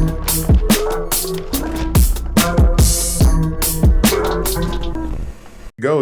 Go,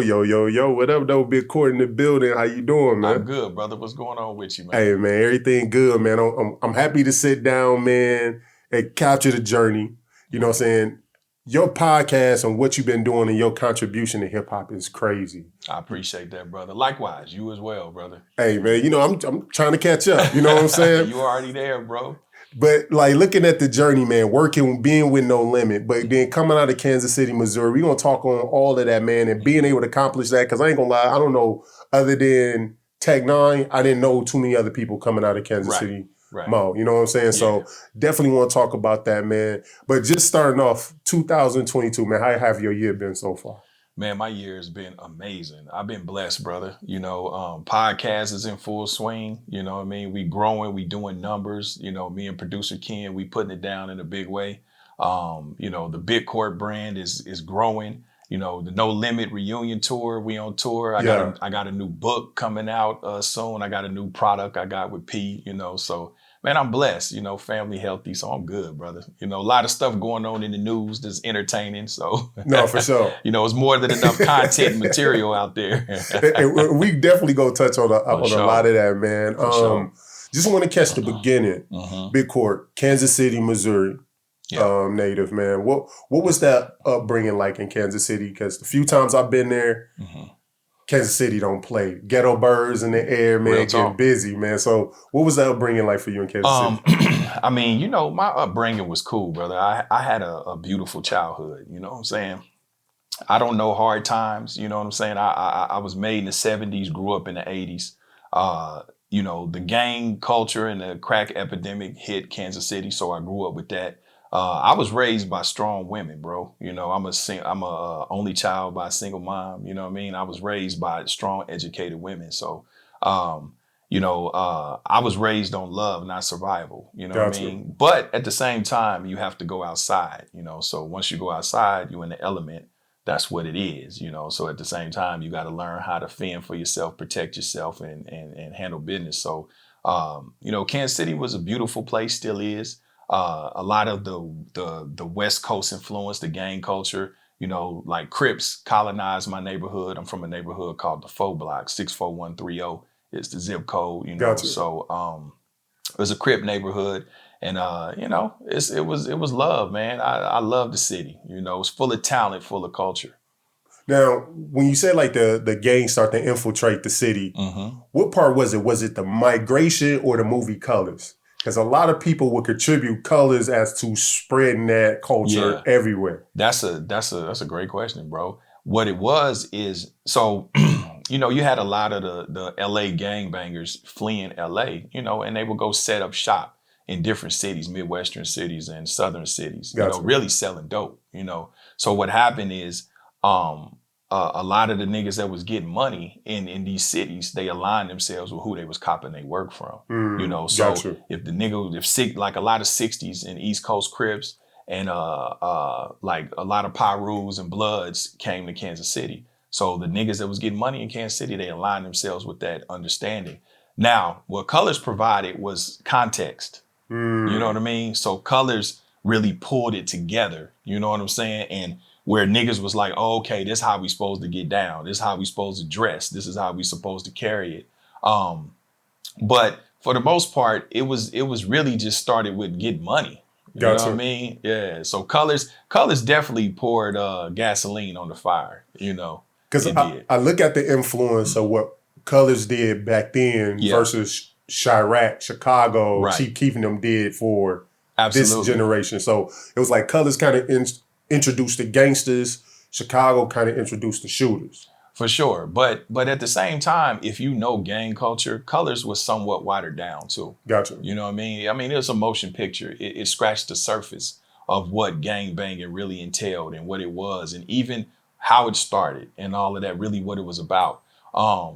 yo. What up, though? Big Court in the building. How you doing, man? I'm good, brother. What's going on with you, man? Hey, man, everything good, man. I'm happy to sit down, man, and capture the journey. You know what I'm saying? Your podcast and what you've been doing and your contribution to hip hop is crazy. I appreciate that, brother. Likewise, you as well, brother. Hey, man, you know, I'm trying to catch up. You know what I'm saying? You already there, bro. But like looking at the journey, man, being with No Limit, but then coming out of Kansas City, Missouri, we're going to talk on all of that, man, and being able to accomplish that. Because I ain't going to lie, I don't know, other than Tech Nine, I didn't know too many other people coming out of Kansas City. Right. Mo, you know what I'm saying? Yeah. So definitely want to talk about that, man. But just starting off, 2022, man, how have your year been so far? Man, my year has been amazing. I've been blessed, brother. You know, podcast is in full swing. You know what I mean? We growing, we doing numbers. You know, me and producer Ken, we putting it down in a big way. You know, the Big Court brand is growing. You know, the No Limit reunion tour, we on tour. I got a new book coming out soon. I got a new product I got with P, you know, so man, I'm blessed, you know, family healthy, so I'm good, brother. You know, a lot of stuff going on in the news that's entertaining, so. No, for sure. You know, it's more than enough content material out there. We definitely go touch on a lot of that, man. Sure. Just want to catch the beginning. Big Court, Kansas City, Missouri, native, man. What was that upbringing like in Kansas City? Because the few times I've been there, Kansas City don't play. Ghetto birds in the air, man, getting busy, man. So what was that upbringing like for you in Kansas City? I mean, you know, my upbringing was cool, brother. I had a beautiful childhood, you know what I'm saying? I don't know hard times, you know what I'm saying? I was made in the 70s, grew up in the 80s. You know, the gang culture and the crack epidemic hit Kansas City, so I grew up with that. I was raised by strong women, bro. You know, I'm a only child by a single mom. You know what I mean? I was raised by strong, educated women. So, you know, I was raised on love, not survival. You know what I mean? But at the same time, you have to go outside. You know, so once you go outside, you're in the element. That's what it is. You know, so at the same time, you got to learn how to fend for yourself, protect yourself, and handle business. So, you know, Kansas City was a beautiful place, still is. A lot of the West Coast influence, the gang culture, you know, like Crips colonized my neighborhood. I'm from a neighborhood called the 4 Block, 64130 is the zip code, you know. So it was a Crip neighborhood, and you know, it was love, man. I love the city, you know. It's full of talent, full of culture. Now, when you said like the gang start to infiltrate the city, what part was it? Was it the migration or the movie Colors? Because a lot of people would contribute Colors as to spreading that culture everywhere. That's a great question, bro. What it was is, so, you know, you had a lot of the LA gangbangers fleeing LA, you know, and they would go set up shop in different cities, Midwestern cities and Southern cities, you know, really selling dope, you know. So what happened is, a lot of the niggas that was getting money in these cities, they aligned themselves with who they was copping they work from. You know, so if the nigga, like a lot of 60s and East Coast Crips and like a lot of Pyrus and Bloods came to Kansas City. So the niggas that was getting money in Kansas City, they aligned themselves with that understanding. Now, what Colors provided was context. You know what I mean? So Colors really pulled it together. You know what I'm saying? And where niggas was like, oh, okay, this is how we supposed to get down. This is how we supposed to dress. This is how we supposed to carry it. But for the most part, it was really just started with get money. You know what I mean? Yeah. So Colors definitely poured gasoline on the fire, you know. Because I look at the influence of what Colors did back then versus Chirac, Chicago, Chief Keef and them did for this generation. So it was like Colors kind of introduced the gangsters, Chicago kind of introduced the shooters. For sure. But at the same time, if you know gang culture, Colors was somewhat watered down too. Gotcha. You know what I mean? I mean, it was a motion picture. It scratched the surface of what gang banging really entailed and what it was and even how it started and all of that, really what it was about.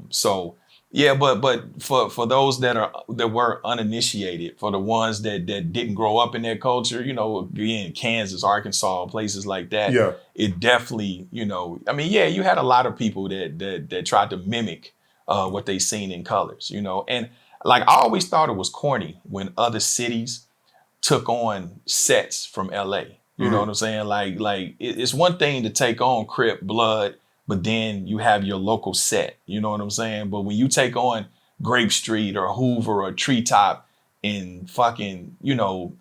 So yeah, but for those that were uninitiated, for the ones that didn't grow up in that culture, you know, being Kansas, Arkansas, places like that, it definitely, you know, I mean, yeah, you had a lot of people that tried to mimic what they seen in Colors, you know, and like I always thought it was corny when other cities took on sets from LA. You know what I'm saying? Like it's one thing to take on Crip, Blood, but then you have your local set. You know what I'm saying? But when you take on Grape Street or Hoover or Treetop in fucking,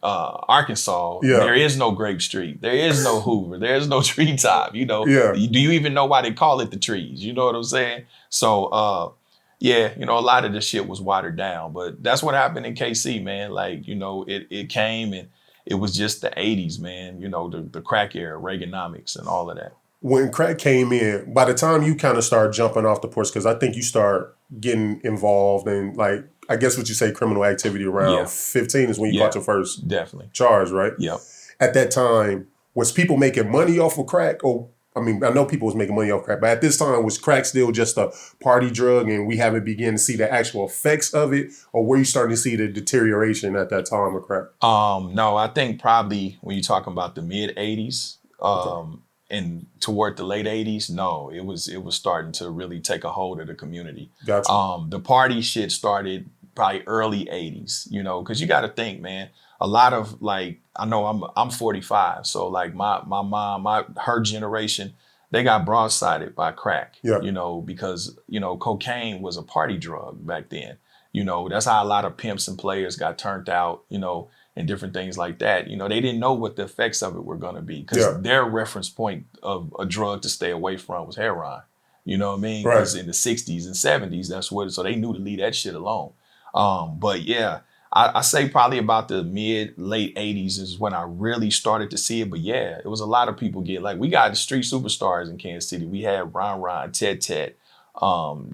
Arkansas, there is no Grape Street. There is no Hoover. There is no Treetop. Do you even know why they call it the trees? You know what I'm saying? So, a lot of this shit was watered down, but that's what happened in KC, man. Like, it came and it was just the 80s, man. The crack era, Reaganomics and all of that. When crack came in, by the time you kind of start jumping off the porch, because I think you start getting involved in, like, I guess what you say, criminal activity around 15 is when you caught your first charge, right? Yep. At that time, was people making money off of crack? Or, I mean, I know people was making money off crack, but at this time, was crack still just a party drug and we haven't begun to see the actual effects of it? Or were you starting to see the deterioration at that time of crack? No, I think probably when you're talking about the mid 80s, and toward the late 80s, no, it was starting to really take a hold of the community. Gotcha. The party shit started probably early 80s, because you got to think, man, a lot of, like, I know I'm 45, so like my mom, her generation, they got broadsided by crack, because, cocaine was a party drug back then. That's how a lot of pimps and players got turned out, and different things like that. They didn't know what the effects of it were going to be because their reference point of a drug to stay away from was heroin. You know what I mean? Because in the 60s and 70s, so they knew to leave that shit alone. But yeah, I say probably about the late 80s is when I really started to see it. But yeah, it was a lot of people we got the street superstars in Kansas City. We had Ron, Ted, Sean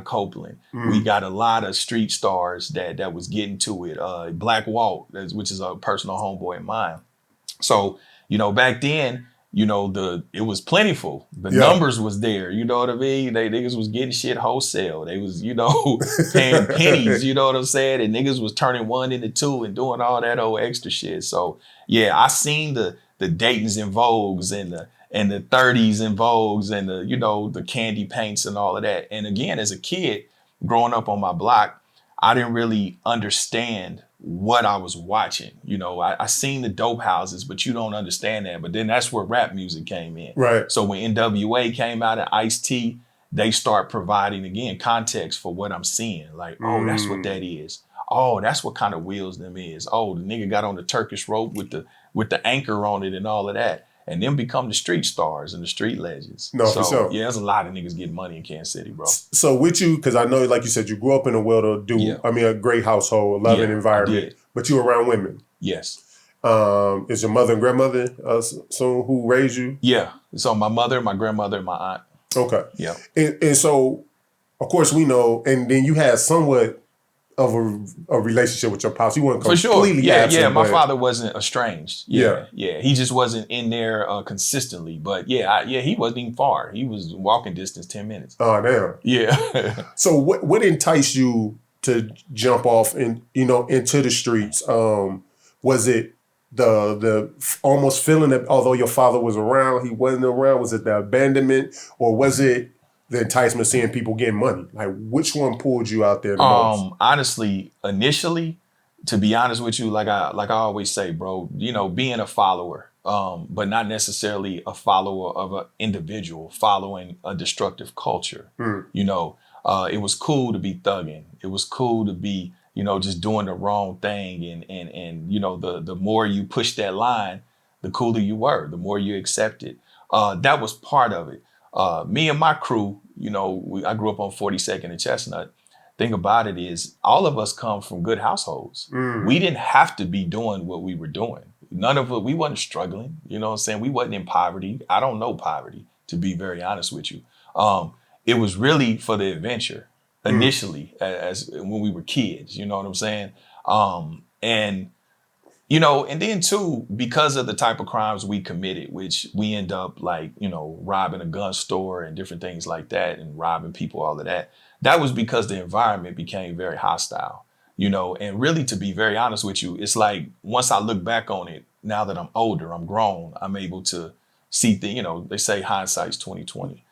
Copeland. We got a lot of street stars that was getting to it. Black Walt, which is a personal homeboy of mine. So, back then, it was plentiful. The numbers was there. You know what I mean? Niggas was getting shit wholesale. They was, paying pennies, you know what I'm saying? And niggas was turning 1 into 2 and doing all that old extra shit. So yeah, I seen the Dayton's and Vogues and the 30s and Vogues and the candy paints and all of that. And again, as a kid growing up on my block, I didn't really understand what I was watching. I seen the dope houses, but you don't understand that. But then that's where rap music came in. Right. So when NWA came out and Ice-T, they start providing, again, context for what I'm seeing. Like, oh, that's what that is. Oh, that's what kind of wheels them is. Oh, the nigga got on the Turkish rope with the anchor on it and all of that. And then become the street stars and the street legends. No, for sure. Yeah, there's a lot of niggas getting money in Kansas City, bro. So with you, because I know, like you said, you grew up in a a great household, loving environment, but you were around women. Yes. Is your mother and grandmother someone who raised you? Yeah. So my mother, my grandmother, and my aunt. Okay. Yeah. And so, of course, we know, and then you had somewhat of a relationship with your pops. You weren't completely absent. Yeah. My father wasn't estranged. Yeah. He just wasn't in there consistently. But he wasn't even far. He was walking distance, 10 minutes. Oh, damn. Yeah. So what enticed you to jump off into the streets? Was it the almost feeling that although your father was around, he wasn't around? Was it the abandonment, or was it the enticement of seeing people getting money? Like, which one pulled you out there the most? Honestly, initially, to be honest with you, like I always say, bro, being a follower, but not necessarily a follower of an individual following a destructive culture. It was cool to be thugging. It was cool to be, just doing the wrong thing. And the more you push that line, the cooler you were, the more you accepted. That was part of it. Me and my crew, I grew up on 42nd and Chestnut. Thing about it is all of us come from good households. We didn't have to be doing what we were doing. None of it, we wasn't struggling. You know what I'm saying? We wasn't in poverty. I don't know poverty, to be very honest with you. It was really for the adventure initially as when we were kids, you know what I'm saying? And then too, because of the type of crimes we committed, which we end up robbing a gun store and different things like that and robbing people, all of that. That was because the environment became very hostile, and really, to be very honest with you, it's like once I look back on it, now that I'm older, I'm grown, I'm able to see things, they say hindsight's 20/20.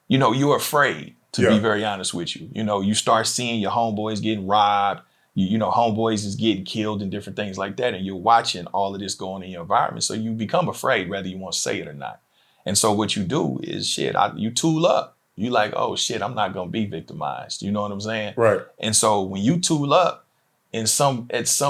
You're afraid, to be very honest with you. You start seeing your homeboys getting robbed. you know, homeboys is getting killed and different things like that. And you're watching all of this going in your environment. So you become afraid whether you want to say it or not. And so what you do is you tool up. You like, oh shit, I'm not going to be victimized. You know what I'm saying? Right. And so when you tool up at some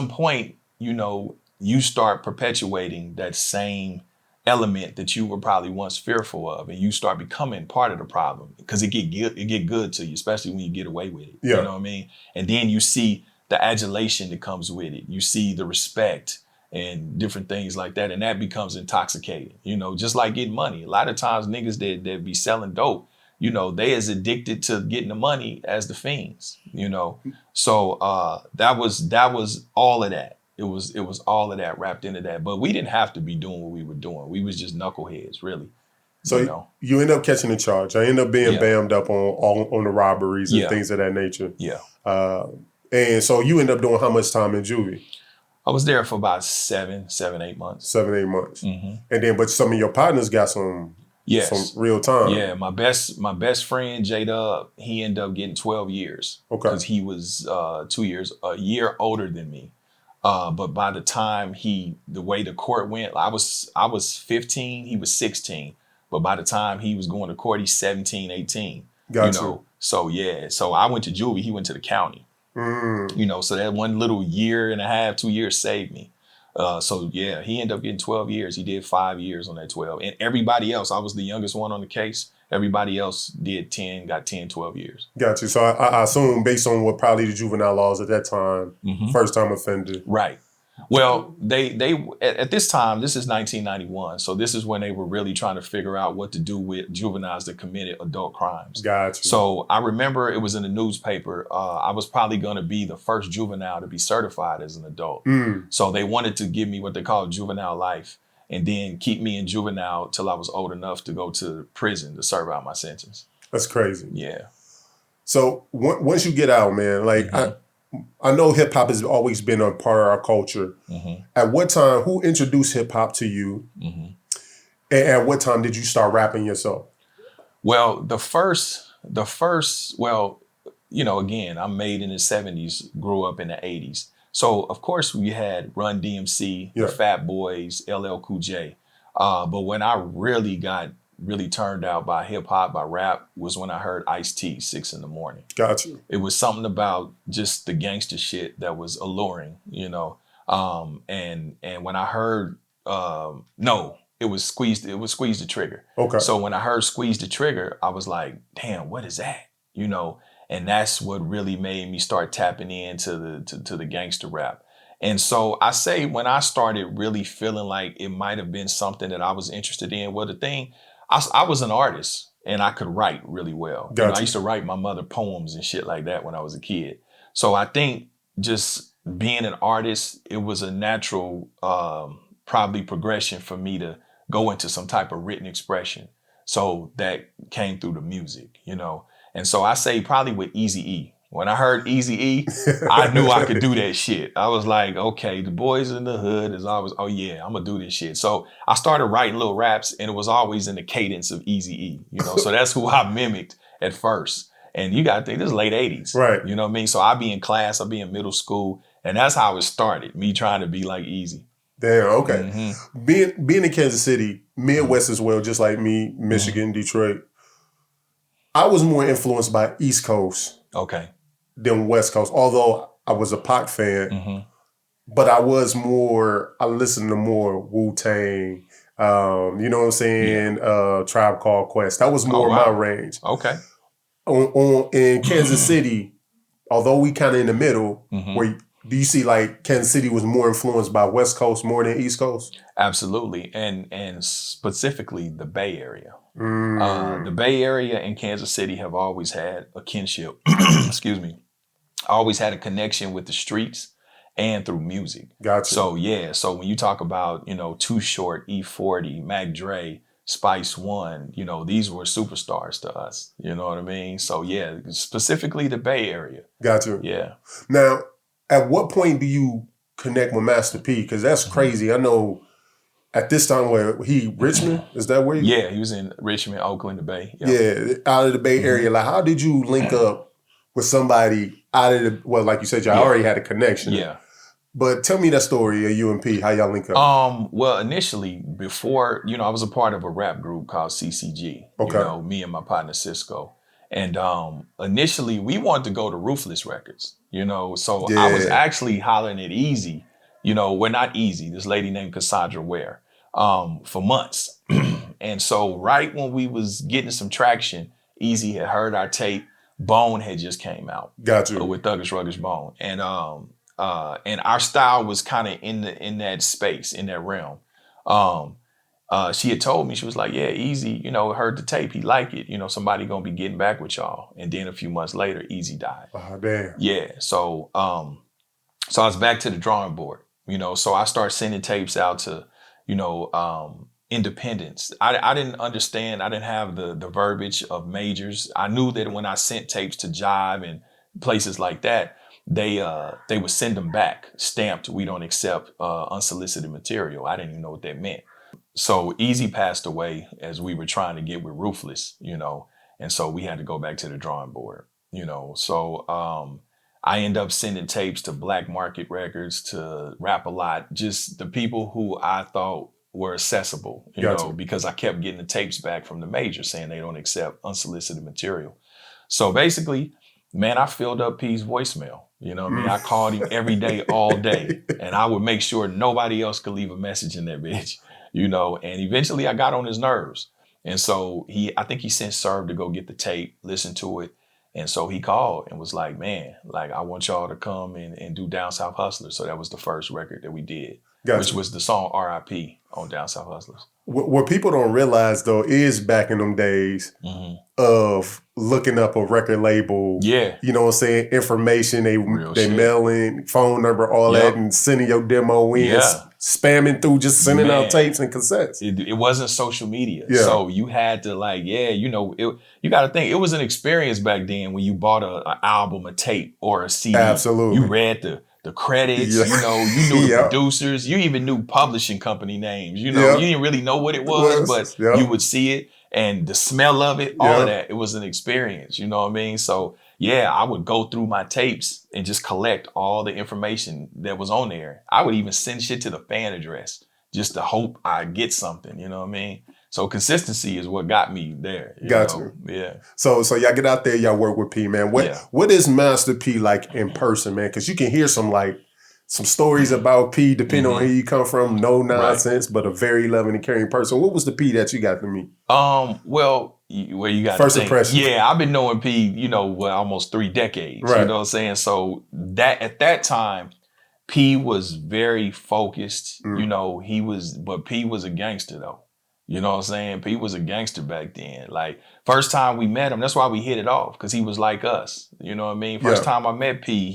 point, you know, you start perpetuating that same element that you were probably once fearful of, and you start becoming part of the problem because it get good to you, especially when you get away with it. Yeah. You know what I mean? And then you see the adulation that comes with it. You see the respect and different things like that, and that becomes intoxicating. You know, just like getting money. A lot of times niggas that be selling dope, you know, they as addicted to getting the money as the fiends. You know, so that was all of that. It was all of that wrapped into that. But we didn't have to be doing what we were doing. We was just knuckleheads, really. So you end up catching a charge. I end up being bammed up on the robberies and things of that nature. Yeah. And so you end up doing how much time in juvie? I was there for about 7, 8 months. 7, 8 months. Mm-hmm. And then, but some of your partners got some real time. Yeah, my best friend, J-Dub, he ended up getting 12 years. Okay. Because he was a year older than me. But by the time the way the court went, I was 15, he was 16. But by the time he was going to court, he's 17, 18. Gotcha. You know? So I went to juvie, he went to the county. You know, so that one little year and a half, 2 years saved me. He ended up getting 12 years. He did 5 years on that 12. And everybody else, I was the youngest one on the case. Everybody else got 10, 12 years. Gotcha. So I assume based on what probably the juvenile laws at that time, first time offender. Right. Well, they at this time, this is 1991. So this is when they were really trying to figure out what to do with juveniles that committed adult crimes. Gotcha. So I remember it was in the newspaper. I was probably going to be the first juvenile to be certified as an adult. So they wanted to give me what they call juvenile life and then keep me in juvenile till I was old enough to go to prison to serve out my sentence. That's crazy. Yeah. So once you get out, man, like I know hip hop has always been a part of our culture. At what time, who introduced hip hop to you? And at what time did you start rapping yourself? Well, the first, you know, again, I'm made in the 70s, grew up in the 80s. So of course we had Run DMC, the Fat Boys, LL Cool J. But when I really got turned out by hip hop, by rap, was when I heard Ice-T, 6 in the morning. Gotcha. It was something about just the gangster shit that was alluring, you know. And when I heard it was Squeeze the Trigger. Okay. So when I heard Squeeze the Trigger, I was like, damn, what is that? You know, and that's what really made me start tapping into the gangster rap. And so I say when I started really feeling like it might have been something that I was interested in, well, the thing, I was an artist and I could write really well. Gotcha. You know, I used to write my mother poems and shit like that when I was a kid. So I think just being an artist, it was a natural probably progression for me to go into some type of written expression. So that came through the music, you know. And so I say probably with Eazy-E. When I heard Eazy-E, I knew I could do that shit. I was like, okay, the boys in the hood is always, oh yeah, I'm gonna do this shit. So I started writing little raps and it was always in the cadence of Eazy-E, you know? So that's who I mimicked at first. And you gotta think, this is late 80s. Right. You know what I mean? So I'd be in class, I'd be in middle school, and that's how it started, me trying to be like Eazy. Damn, okay. Being in Kansas City, Midwest as well, just like me, Michigan, Detroit, I was more influenced by East Coast. Okay. Than West Coast, although I was a Pac fan, but I listened to more Wu-Tang, you know what I'm saying? Tribe Called Quest. That was more my range. Okay. In Kansas City, although we kind of in the middle, where do you see like Kansas City was more influenced by West Coast more than East Coast? Absolutely. And specifically the Bay Area. The Bay Area and Kansas City have always had a kinship. Excuse me. Always had a connection with the streets and through music. Gotcha. So yeah, so when you talk about, you know, Too Short, E40, Mac Dre, Spice One, you know, these were superstars to us. You know what I mean? So yeah, specifically the Bay Area. Gotcha. Yeah. Now, at what point do you connect with Master P? Because that's crazy. I know at this time where Richmond, is that where Yeah, he was in Richmond, Oakland, the Bay. Yep. Yeah, out of the Bay Area. Like, how did you link up with somebody out of the, well, like you said, y'all already had a connection. Yeah. But tell me that story of you and P, how y'all link up. Well, initially, before, I was a part of a rap group called CCG. Okay. Me and my partner Cisco. And initially, we wanted to go to Ruthless Records, So I was actually hollering at Easy, we're not Easy, this lady named Cassandra Ware, for months. And so right when we was getting some traction, Easy had heard our tape. Bone had just came out. Gotcha. With Thuggish Ruggish Bone. And our style was kind of in that space, in that realm. She had told me, she was like, yeah, Easy, heard the tape, he liked it, somebody gonna be getting back with y'all. And then a few months later, Easy died. Oh, damn. Yeah, so I was back to the drawing board, so I started sending tapes out to, independents. I didn't understand, I didn't have the verbiage of majors. I knew that when I sent tapes to Jive and places like that, they would send them back stamped, we don't accept unsolicited material. I didn't even know what that meant. So Easy passed away as we were trying to get with Ruthless, and so we had to go back to the drawing board, So I end up sending tapes to Black Market Records, to Rap A Lot, just the people who I thought were accessible, because I kept getting the tapes back from the major saying they don't accept unsolicited material. So basically, man, I filled up P's voicemail. I called him every day, all day, and I would make sure nobody else could leave a message in that bitch, and eventually I got on his nerves. And so I think he sent Serve to go get the tape, listen to it. And so he called and was like, man, like, I want y'all to come and do Down South Hustlers. So that was the first record that we did, which was the song R.I.P. on Down South Hustlers. What people don't realize, though, is back in them days of looking up a record label, you know what I'm saying, information, they mail in, phone number, all that, and sending your demo in, spamming through, just sending out tapes and cassettes. It wasn't social media. So you had to you got to think, it was an experience back then when you bought an album, a tape, or a CD. Absolutely. You read the credits, you knew the producers, you even knew publishing company names, you didn't really know what it was, but you would see it and the smell of it, all of that. It was an experience, you know what I mean? So yeah, I would go through my tapes and just collect all the information that was on there. I would even send shit to the fan address just to hope I get something, you know what I mean? So consistency is what got me there. Got you. Yeah. So y'all get out there, y'all work with P, man. What is Master P like in person, man? Because you can hear some stories about P, depending on where you come from. No nonsense, but a very loving and caring person. What was the P that you got to meet? Well, where you got first impression. Yeah, I've been knowing P, almost 3 decades. Right. You know what I'm saying? So that at that time, P was very focused. But P was a gangster though. You know what I'm saying? P was a gangster back then. Like, first time we met him, that's why we hit it off, because he was like us. You know what I mean? First time I met P,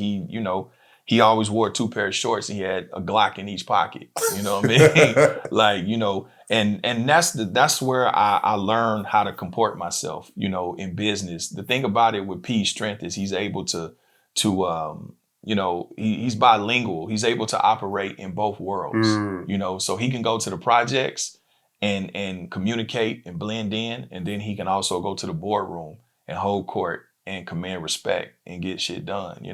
he always wore 2 pair of shorts and he had a Glock in each pocket. You know what I mean? And that's where I learned how to comport myself, in business. The thing about it with P's strength is he's able to he's bilingual. He's able to operate in both worlds, so he can go to the projects and communicate and blend in. And then he can also go to the boardroom and hold court and command respect and get shit done,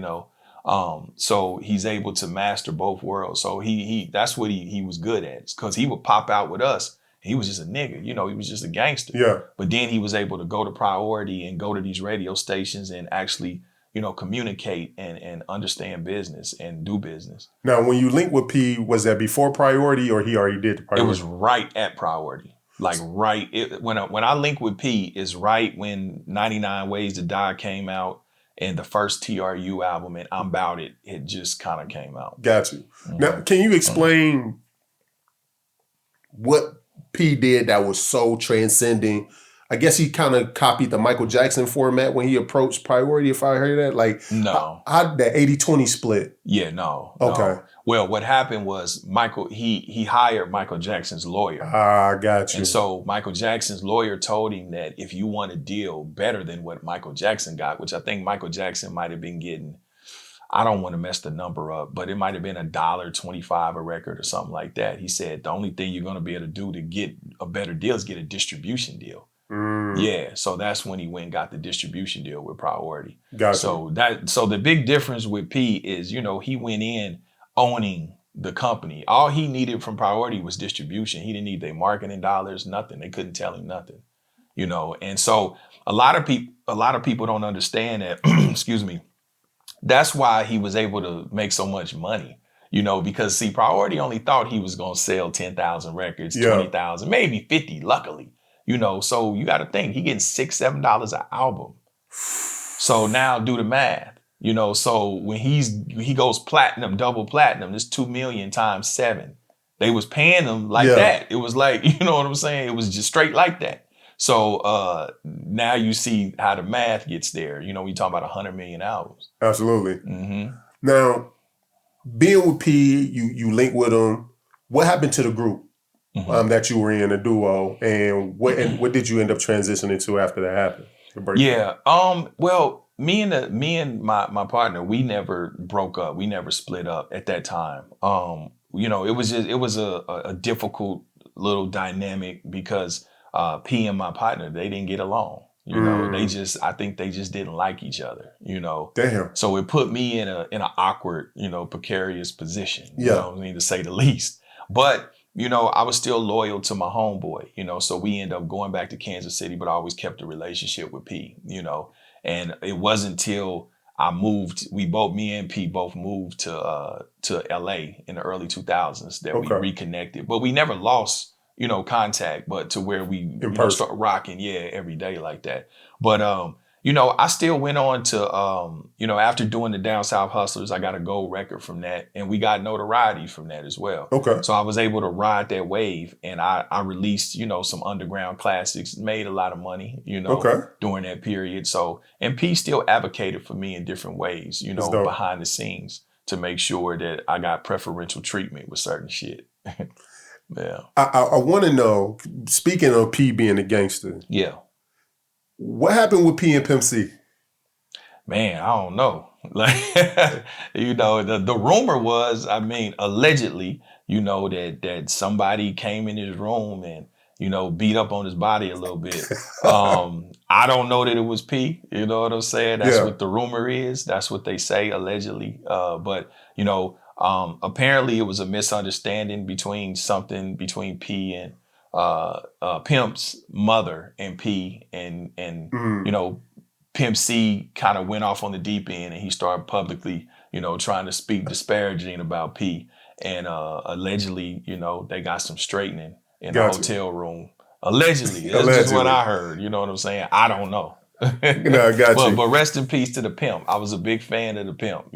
So he's able to master both worlds. So he that's what he was good at, because he would pop out with us. He was just a nigga, he was just a gangster. Yeah. But then he was able to go to Priority and go to these radio stations and actually, communicate and understand business and do business. Now, when you linked with P, was that before Priority or he already did the Priority? It was right at Priority. Like when I linked with P is right when 99 Ways to Die came out and the first TRU album and I'm About It just kind of came out. Got you. Now, can you explain what P did that was so transcending? I guess he kind of copied the Michael Jackson format when he approached Priority, if I heard that. Like, no. How did that 80-20 split? Yeah, no. Okay. No. Well, what happened was he hired Michael Jackson's lawyer. Got you. And so Michael Jackson's lawyer told him that if you want a deal better than what Michael Jackson got, which I think Michael Jackson might have been getting, I don't want to mess the number up, but it might have been $1.25 a record or something like that. He said the only thing you're going to be able to do to get a better deal is get a distribution deal. Yeah, so that's when he went and got the distribution deal with Priority. Gotcha. So the big difference with P is, he went in owning the company. All he needed from Priority was distribution. He didn't need their marketing dollars, nothing. They couldn't tell him nothing. And so a lot of people don't understand that, excuse me. That's why he was able to make so much money. Because see, Priority only thought he was going to sell 10,000 records, 20,000, maybe 50, luckily. So you got to think he getting $6, $7 an album. So now do the math. So when he goes platinum, double platinum, it's 2 million times 7. They was paying him like that. It was like, you know what I'm saying? It was just straight like that. So now you see how the math gets there. We talk about 100 million albums. Absolutely. Mm-hmm. Now, being with P, you link with him. What happened to the group that you were in, a duo, and what did you end up transitioning to after that happened? Yeah. Well, me and my partner, we never broke up. We never split up at that time. It was a difficult little dynamic because P and my partner, they didn't get along. I think they just didn't like each other, Damn. So it put me in an awkward, precarious position, to say the least. But, I was still loyal to my homeboy, so we ended up going back to Kansas City, but I always kept a relationship with P, and it wasn't till I moved, me and P both moved to LA in the early 2000s that we reconnected, but we never lost contact, but to where we start rocking, every day like that. But I still went on to after doing the Down South Hustlers, I got a gold record from that, and we got notoriety from that as well. Okay. So I was able to ride that wave, and I released some underground classics, made a lot of money, during that period. So, and P still advocated for me in different ways, behind the scenes to make sure that I got preferential treatment with certain shit. Yeah. I want to know, speaking of P being a gangster. Yeah. What happened with P and Pimp C? Man, I don't know. Like, the rumor was, allegedly, that somebody came in his room and, beat up on his body a little bit. I don't know that it was P. You know what I'm saying? That's what the rumor is. That's what they say, allegedly. But, apparently it was a misunderstanding between P and Pimp's mother and P, and Pimp C kind of went off on the deep end, and he started publicly, trying to speak disparaging about P, and allegedly, they got some straightening in the hotel room. Allegedly, that's just what I heard. You know what I'm saying? I don't know. No, I got you. But rest in peace to the Pimp. I was a big fan of the Pimp.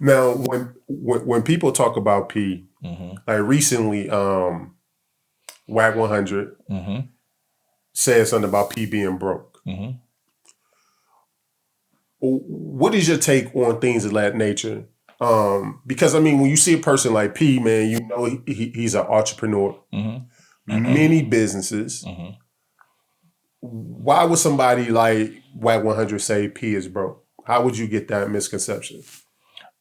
Now, when people talk about P, like recently, Whack 100 said something about P being broke. What is your take on things of that nature? Because when you see a person like P, man, he's an entrepreneur, many businesses. Why would somebody like Whack 100 say P is broke? How would you get that misconception?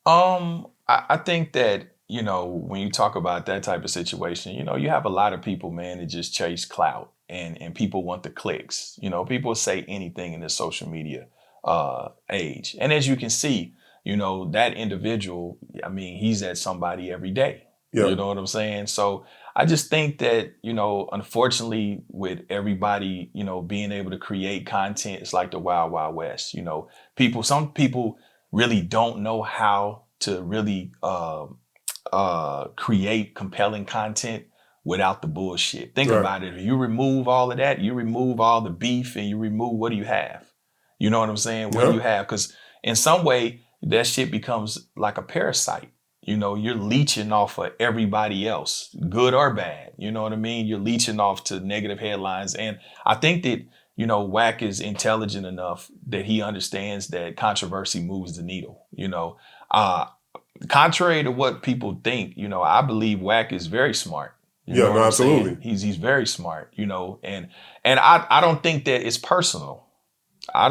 I think that, when you talk about that type of situation, you have a lot of people, man, that just chase clout and people want the clicks. People say anything in this social media age. And as you can see, that individual, he's at somebody every day. You know what I'm saying? So I just think that, unfortunately, with everybody, being able to create content, it's like the Wild Wild West. Some people really don't know how to really create compelling content without the bullshit. Think about it. If you remove all of that, you remove all the beef, and you remove, what do you have? You know what I'm saying? What do you have? Because in some way, that shit becomes like a parasite. You're leeching off of everybody else, good or bad. You know what I mean? You're leeching off to negative headlines. And I think that, Wack is intelligent enough that he understands that controversy moves the needle. Contrary to what people think, I believe Wack is very smart. Absolutely. He's very smart, and I don't think that it's personal. I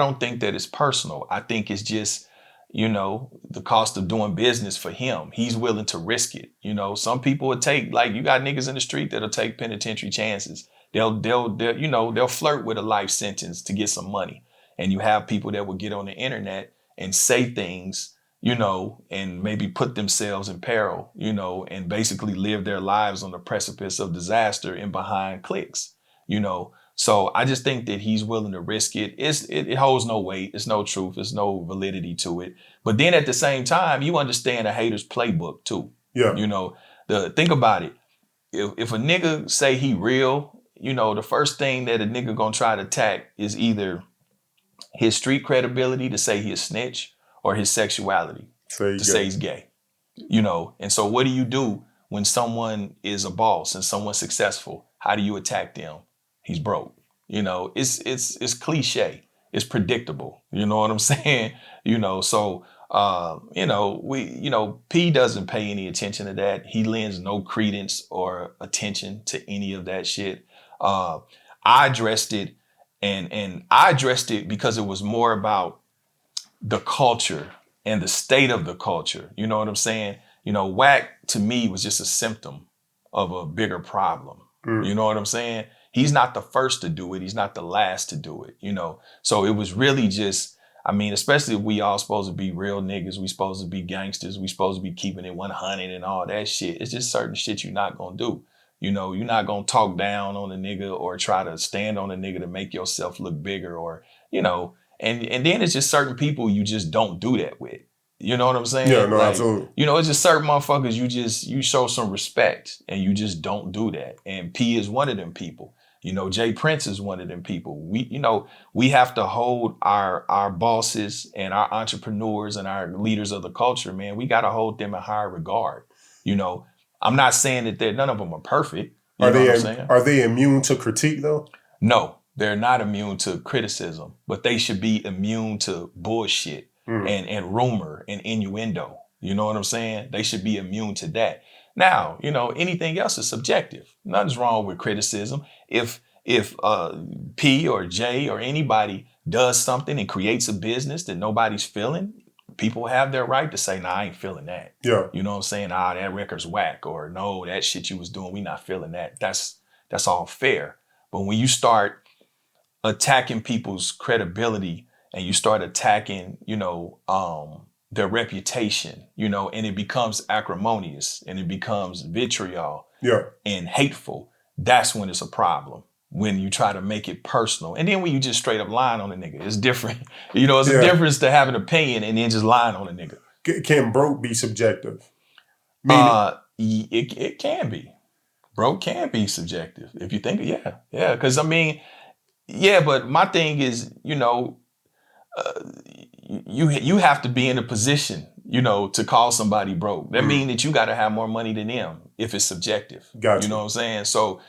think it's just, the cost of doing business for him. He's willing to risk it. Some people would take, like, you got niggas in the street that'll take penitentiary chances they'll flirt with a life sentence to get some money. And you have people that will get on the internet and say things, and maybe put themselves in peril, and basically live their lives on the precipice of disaster and behind clicks, So I just think that he's willing to risk it. It holds no weight. It's no truth. There's no validity to it. But then at the same time, you understand a hater's playbook too. Yeah. Think about it. If a nigga say he real, the first thing that a nigga gonna try to attack is either his street credibility to say he a snitch or his sexuality to say he's gay. And so what do you do when someone is a boss and someone's successful? How do you attack them? He's broke. It's cliche. It's predictable. You know what I'm saying? So P doesn't pay any attention to that. He lends no credence or attention to any of that shit. I addressed it and I addressed it because it was more about the culture and the state of the culture. You know what I'm saying? Whack to me was just a symptom of a bigger problem. You know what I'm saying? He's not the first to do it. He's not the last to do it, So it was really just, especially if we all supposed to be real niggas, we supposed to be gangsters, we supposed to be keeping it 100 and all that shit. It's just certain shit you're not gonna do. You're not gonna talk down on a nigga or try to stand on a nigga to make yourself look bigger or, and then it's just certain people you just don't do that with. You know what I'm saying? Yeah, no, absolutely. It's just certain motherfuckers you show some respect and you just don't do that. And P is one of them people. Jay Prince is one of them people. We have to hold our bosses and our entrepreneurs and our leaders of the culture, man. We got to hold them in higher regard. I'm not saying that none of them are perfect. Are they immune to critique though? No, they're not immune to criticism, but they should be immune to bullshit and rumor and innuendo. You know what I'm saying? They should be immune to that. Now, anything else is subjective. Nothing's wrong with criticism. If P or J or anybody does something and creates a business that nobody's feeling, people have their right to say, nah, I ain't feeling that. Yeah. You know what I'm saying? Ah, that record's whack, or no, that shit you was doing, we not feeling that. That's all fair. But when you start attacking people's credibility and you start attacking, their reputation, and it becomes acrimonious and it becomes vitriol and hateful, that's when it's a problem. When you try to make it personal. And then when you just straight up lying on a nigga, it's different. It's a difference to have an opinion and then just lying on a nigga. Can broke be subjective? It can be. Broke can be subjective. If you think, yeah. Because but my thing is, you have to be in a position, to call somebody broke. That means that you got to have more money than them if it's subjective. Gotcha. You know what I'm saying? So,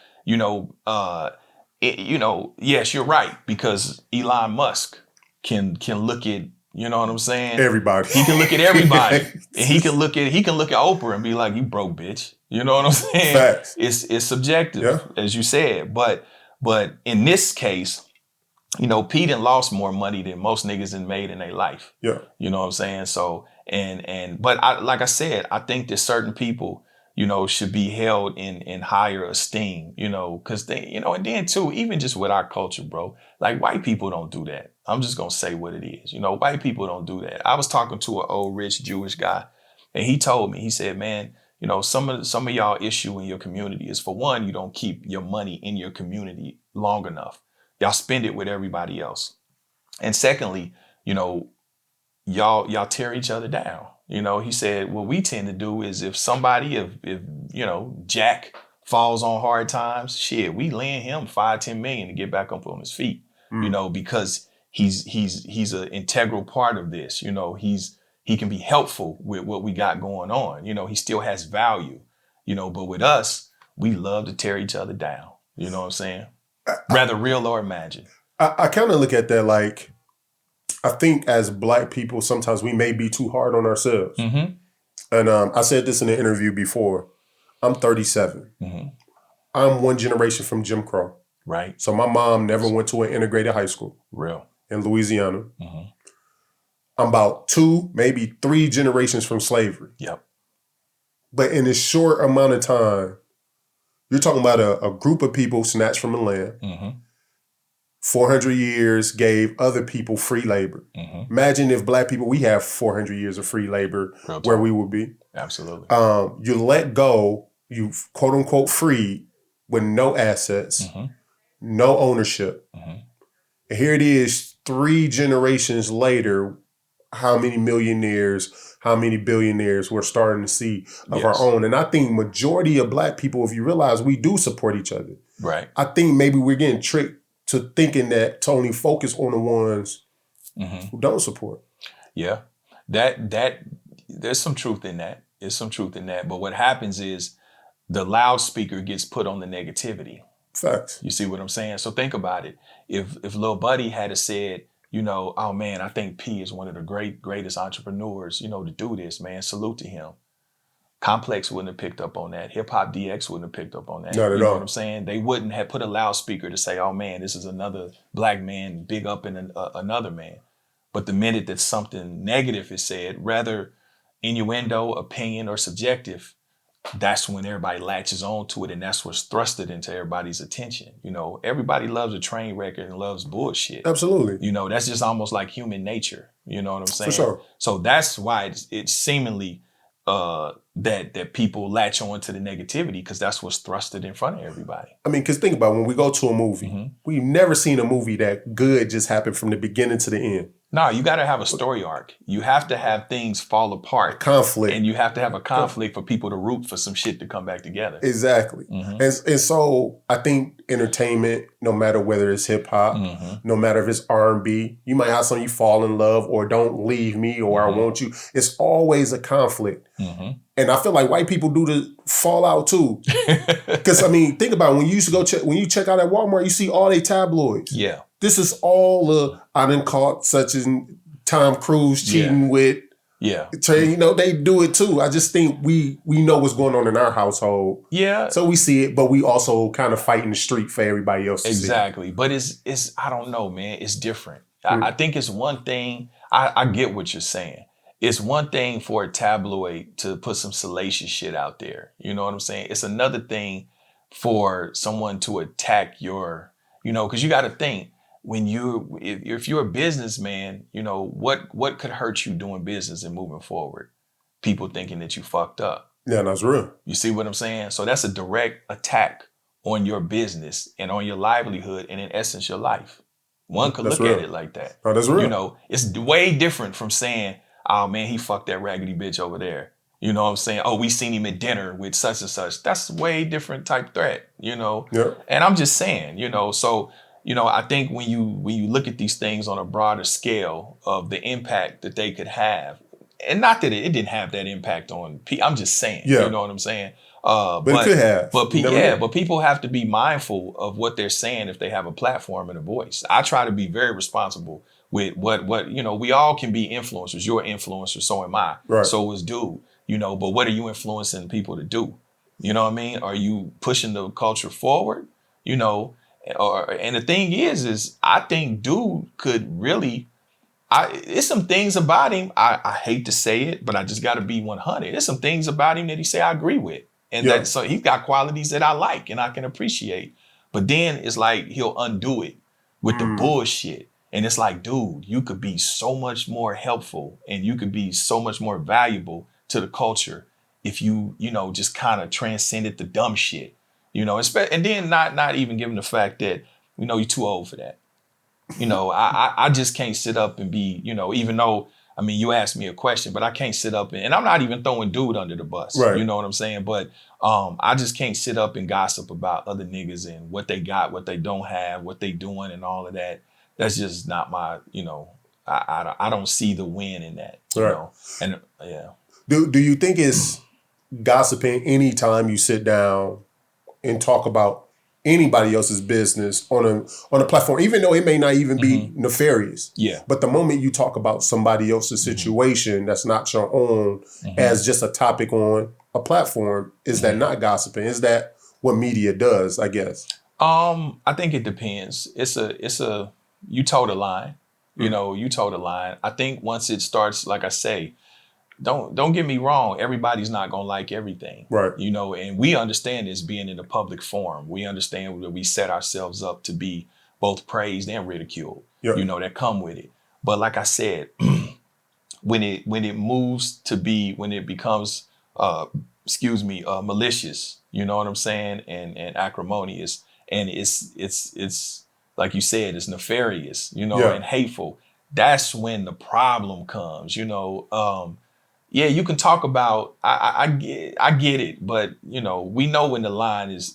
yes, you're right, because Elon Musk can look at, you know what I'm saying? Everybody. He can look at everybody. And he can look at Oprah and be like, you broke bitch. You know what I'm saying? Facts. It's subjective, as you said. But in this case, P done lost more money than most niggas done made in their life. Yeah. You know what I'm saying? So, but like I said, I think that certain people, should be held in higher esteem, because they, and then too, even just with our culture, bro, like white people don't do that. I'm just going to say what it is. White people don't do that. I was talking to an old rich Jewish guy and he told me, he said, man, some of y'all issue in your community is, for one, you don't keep your money in your community long enough. Y'all spend it with everybody else. And secondly, y'all tear each other down. He said, what we tend to do is if Jack falls on hard times, shit, we lend him $5-10 million to get back up on his feet, because he's an integral part of this. He can be helpful with what we got going on. He still has value, but with us, we love to tear each other down. You know what I'm saying? Rather real or imagined. I kind of look at that like, I think as Black people, sometimes we may be too hard on ourselves. Mm-hmm. And I said this in an interview before. I'm 37. Mm-hmm. I'm one generation from Jim Crow. Right. So my mom never went to an integrated high school. Real. In Louisiana. Mm-hmm. I'm about 2, maybe 3 generations from slavery. Yep. But in a short amount of time, You're talking about a group of people snatched from the land. 400 years gave other people free labor. Imagine if black people, we have 400 years of free labor where we would be. Absolutely. You let go, you quote unquote freed with no assets, no ownership. And here it is 3 generations later, how many millionaires, how many billionaires we're starting to see of our own. And I think majority of black people, if you realize we do support each other. Right. I think maybe we're getting tricked to thinking that to only focus on the ones who don't support. Yeah. That there's some truth in that. There's some truth in that. But what happens is the loudspeaker gets put on the negativity. Facts. You see what I'm saying? So think about it. If Lil Buddy had said, you know, oh man, I think P is one of the greatest entrepreneurs, you know, to do this, man. Salute to him. Complex wouldn't have picked up on that. Hip-Hop DX wouldn't have picked up on that. Not at all. You know what I'm saying? They wouldn't have put a loudspeaker to say, oh man, this is another black man big up in another man. But the minute that something negative is said, rather innuendo, opinion, or subjective, that's when everybody latches on to it, and that's what's thrusted into everybody's attention. You know, everybody loves a train wreck and loves bullshit. Absolutely. You know, that's just almost like human nature. You know what I'm saying? For sure. So that's why it's seemingly that people latch on to the negativity, because that's what's thrusted in front of everybody. I mean, because think about it, when we go to a movie, we've never seen a movie that good just happened from the beginning to the end. No, you got to have a story arc. You have to have things fall apart. Conflict. And you have to have a conflict for people to root for some shit to come back together. Exactly. And so I think entertainment, no matter whether it's hip hop, no matter if it's R&B, you might have something you fall in love or don't leave me or I want you. It's always a conflict. And I feel like white people do the fallout too. Because I mean, think about it. When you used to go when you check out at Walmart, you see all they tabloids. Yeah. This is all the I done caught such as Tom Cruise cheating with. Yeah. You know, they do it too. I just think we know what's going on in our household. Yeah. So we see it, but we also kind of fight in the street for everybody else to see. Exactly. But it's I don't know, man. It's different. I think it's one thing. I get what you're saying. It's one thing for a tabloid to put some salacious shit out there. You know what I'm saying? It's another thing for someone to attack your, you know, because you got to think, if you're a businessman, you know, what could hurt you doing business and moving forward? People thinking that you fucked up. Yeah, that's real. You see what I'm saying? So that's a direct attack on your business and on your livelihood and in essence, your life. One could look at it like that. Oh, that's real. You know, it's way different from saying, oh man, he fucked that raggedy bitch over there. You know what I'm saying? Oh, we seen him at dinner with such and such. That's a way different type threat, you know? Yeah. And I'm just saying, you know, so, you know, I think when you look at these things on a broader scale of the impact that they could have, and not that it didn't have that impact on people, I'm just saying, you know what I'm saying? But it could have. But people have to be mindful of what they're saying if they have a platform and a voice. I try to be very responsible with what you know, we all can be influencers. You're an influencer, so am I. Right. So is dude, you know, but what are you influencing people to do? You know what I mean? Are you pushing the culture forward? You know, and the thing is I think dude could really, it's some things about him, I hate to say it, but I just got to be 100. There's some things about him that he say I agree with. And that, so he's got qualities that I like and I can appreciate. But then it's like he'll undo it with the bullshit. And it's like, dude, you could be so much more helpful and you could be so much more valuable to the culture if you know, just kind of transcended the dumb shit, you know, and then not even given the fact that, you know, you're too old for that. You know, I just can't sit up and be, you know, even though, I mean, you asked me a question, but I can't sit up and I'm not even throwing dude under the bus. Right. You know what I'm saying? But I just can't sit up and gossip about other niggas and what they got, what they don't have, what they doing and all of that. That's just not my, you know, I don't see the win in that, you know? And yeah. Do you think it's gossiping anytime you sit down and talk about anybody else's business on a platform, even though it may not even be nefarious? Yeah. But the moment you talk about somebody else's situation that's not your own as just a topic on a platform, is that not gossiping? Is that what media does, I guess? I think it depends. It's a you toe the line. You know, you toe the line. I think once it starts, like I say, don't get me wrong. Everybody's not going to like everything. Right. You know, and we understand this being in a public forum. We understand that we set ourselves up to be both praised and ridiculed, you know, that come with it. But like I said, when it becomes malicious, you know what I'm saying, and acrimonious, and it's like you said, it's nefarious, you know, and hateful. That's when the problem comes, you know. Yeah, you can talk about I get it, but you know, we know when the line is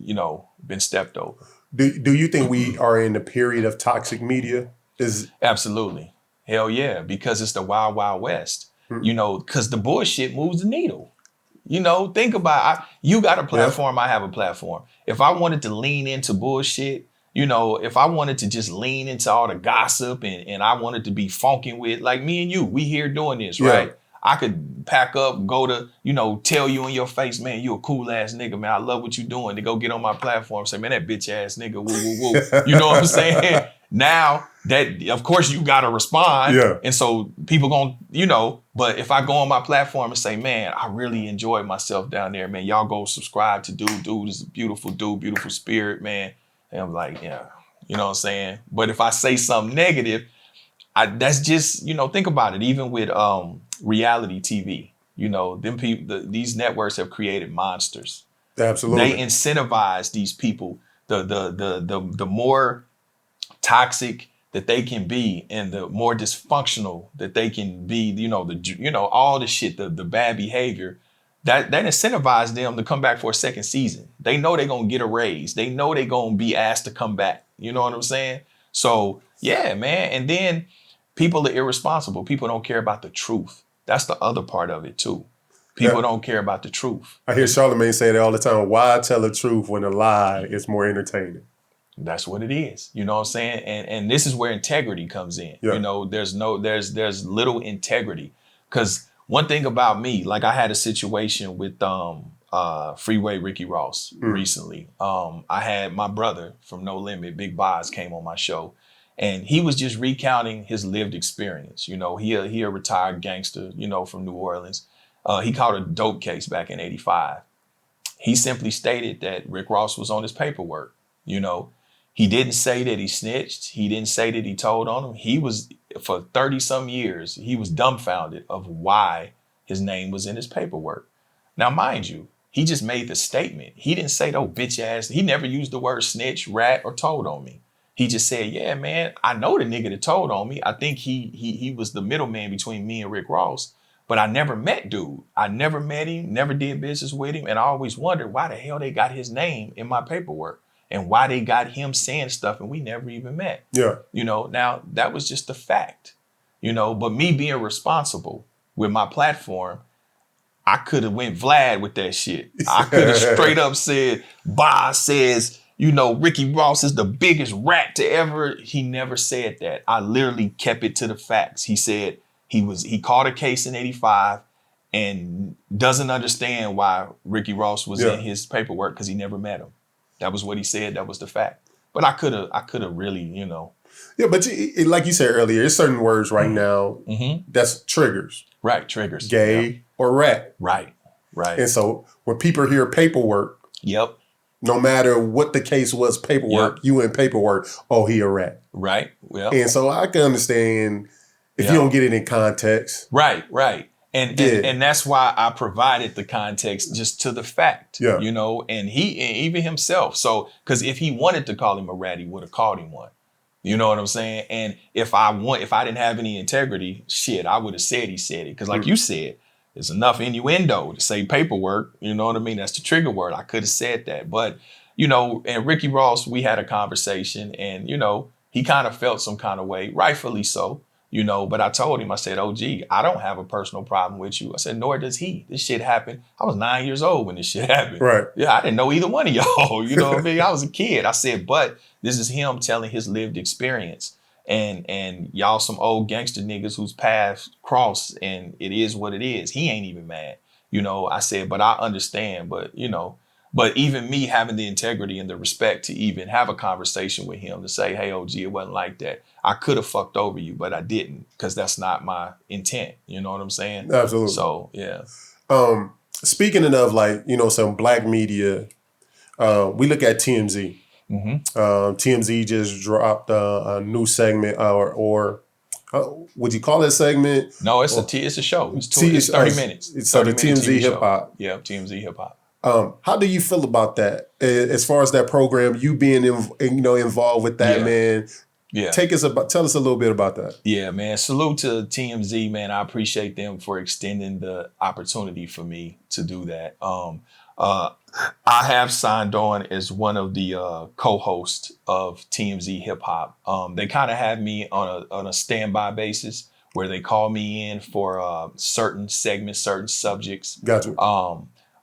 you know, been stepped over. Do you think we are in a period of toxic media? Absolutely. Hell yeah, because it's the wild, wild west. You know, because the bullshit moves the needle. You know, think about you got a platform, I have a platform. If I wanted to lean into bullshit, you know, if I wanted to just lean into all the gossip and I wanted to be funking with, like me and you, we here doing this, right? I could pack up, go to, you know, tell you in your face, man, you a cool ass nigga, man. I love what you doing. To go get on my platform, say, man, that bitch ass nigga, woo, woo, woo. You know what I'm saying? Now that, of course, you got to respond. And so people going, you know, but if I go on my platform and say, man, I really enjoyed myself down there, man, y'all go subscribe to dude is a beautiful dude, beautiful spirit, man. And I'm like, yeah, you know what I'm saying? But if I say something negative, that's just, you know, think about it. Even with reality TV, you know, them people, these networks have created monsters. Absolutely. They incentivize these people. The more toxic that they can be, and the more dysfunctional that they can be, you know, all the shit, the bad behavior, that incentivizes them to come back for a second season. They know they're gonna get a raise. They know they're gonna be asked to come back. You know what I'm saying? So yeah, man. And then people are irresponsible. People don't care about the truth. That's the other part of it too. People don't care about the truth. I hear Charlamagne say that all the time. Why tell the truth when a lie is more entertaining? That's what it is. You know what I'm saying? And this is where integrity comes in. You know, there's little integrity. Because one thing about me, like I had a situation with Freeway Ricky Ross recently. I had my brother from No Limit, Big Boz, came on my show. And he was just recounting his lived experience. You know, he a retired gangster, you know, from New Orleans. He caught a dope case back in '85. He simply stated that Rick Ross was on his paperwork. You know, he didn't say that he snitched. He didn't say that he told on him. He was, for 30 some years, he was dumbfounded of why his name was in his paperwork. Now, mind you, he just made the statement. He didn't say, oh, bitch ass. He never used the word snitch, rat, or told on me. He just said, yeah, man, I know the nigga that told on me. I think he was the middleman between me and Rick Ross, but I never met dude. I never met him, never did business with him. And I always wondered why the hell they got his name in my paperwork and why they got him saying stuff and we never even met. You know, now that was just a fact, you know, but me being responsible with my platform, I could have went Vlad with that shit. I could have straight up said, Boz says, you know, Ricky Ross is the biggest rat to ever. He never said that. I literally kept it to the facts. He said he caught a case in '85 and doesn't understand why Ricky Ross was in his paperwork because he never met him. That was what he said. That was the fact. But I could have really, you know. Yeah, but like you said earlier, there's certain words right now that's triggers. Right, triggers. Gay or rat. Right. And so when people hear paperwork, no matter what the case was, paperwork, you in paperwork, oh, he a rat. Right. Well. And so I can understand if you don't get it in context. Right. And that's why I provided the context just to the fact, you know, and even himself. So, because if he wanted to call him a rat, he would have called him one. You know what I'm saying? And if I didn't have any integrity, shit, I would have said he said it. Because like you said, there's enough innuendo to say paperwork. You know what I mean? That's the trigger word. I could have said that. But, you know, and Ricky Ross, we had a conversation and, you know, he kind of felt some kind of way, rightfully so, you know, but I told him, I said, oh, gee, I don't have a personal problem with you. I said, nor does he. This shit happened. I was 9 years old when this shit happened. Right. Yeah, I didn't know either one of y'all. You know what I mean? I was a kid. I said, but this is him telling his lived experience. And y'all some old gangster niggas whose paths cross and it is what it is. He ain't even mad. You know, I said, but I understand. But, you know, But even me having the integrity and the respect to even have a conversation with him to say, hey, OG, it wasn't like that. I could have fucked over you, but I didn't, because that's not my intent. You know what I'm saying? Absolutely. So, yeah. Speaking of like, some black media, we look at TMZ. TMZ just dropped a new segment, or would you call it a segment? No, it's a show. It's 30 minutes. It's so the TMZ Hip-Hop. Yeah, TMZ Hip-Hop. How do you feel about that? As far as that program, you being involved with that, man. Yeah. Tell us a little bit about that. Yeah, man. Salute to TMZ, man. I appreciate them for extending the opportunity for me to do that. I have signed on as one of the co-hosts of TMZ Hip-Hop. They kind of have me on a standby basis where they call me in for certain segments, certain subjects. Gotcha.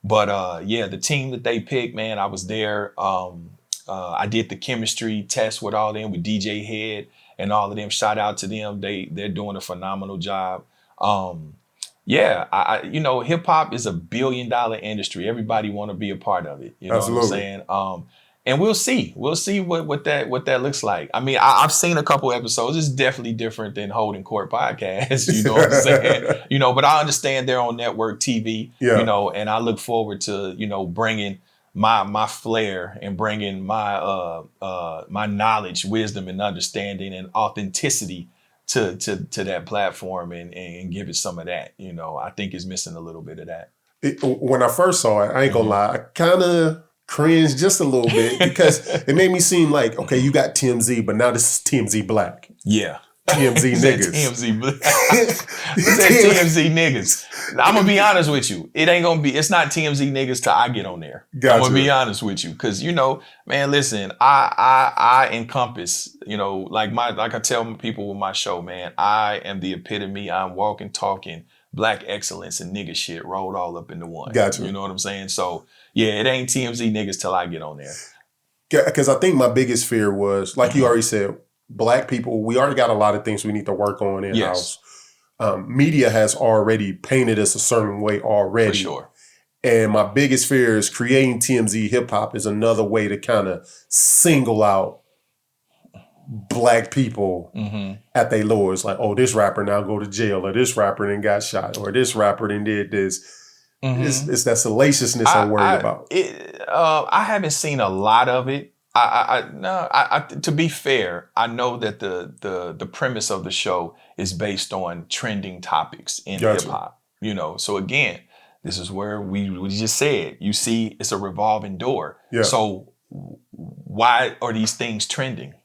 The team that they picked, man, I was there. I did the chemistry test with all them, with DJ Head and all of them. Shout out to them. They're doing a phenomenal job. Hip hop is $1 billion industry. Everybody want to be a part of it. You know Absolutely. what I'm saying? And we'll see what that looks like. I mean, I've seen a couple episodes. It's definitely different than Holding Court podcast. You know what I'm saying? But I understand they're on network TV. Yeah. And I look forward to bringing my flair and bringing my my knowledge, wisdom, and understanding and authenticity to that platform and give it some of that. I think it's missing a little bit of that. When I first saw it, I ain't gonna lie, I kind of cringed just a little bit because it made me seem like, okay, you got TMZ, but now this is TMZ Black. Yeah. TMZ niggas. TMZ Black. TMZ niggas. I'm gonna be honest with you. It's not TMZ niggas till I get on there. Gotcha. I'm gonna be honest with you. Cause man, listen, I encompass, like I tell people with my show, man, I am the epitome. I'm walking, talking Black excellence and nigga shit rolled all up into one. Gotcha. You know what I'm saying? So yeah, it ain't TMZ niggas till I get on there. Because I think my biggest fear was, like you already said, Black people, we already got a lot of things we need to work on in-house. Yes. Media has already painted us a certain way already. For sure. And my biggest fear is creating TMZ Hip-Hop is another way to kind of single out Black people at their lowest. Like, oh, this rapper now go to jail, or this rapper then got shot, or this rapper then did this. It's that salaciousness I'm worried about. I haven't seen a lot of it. To be fair, I know that the premise of the show is based on trending topics in Gotcha. hip hop. So again, this is where we just said, you see, it's a revolving door. Yeah. So why are these things trending?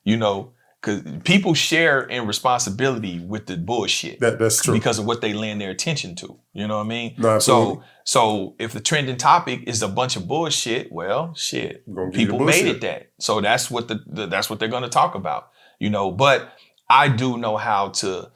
Because people share in responsibility with the bullshit. That's true. Because of what they lend their attention to. You know what I mean? No, absolutely. So if the trending topic is a bunch of bullshit, well, shit, people made it that. So that's what that's what they're going to talk about. But I do know how to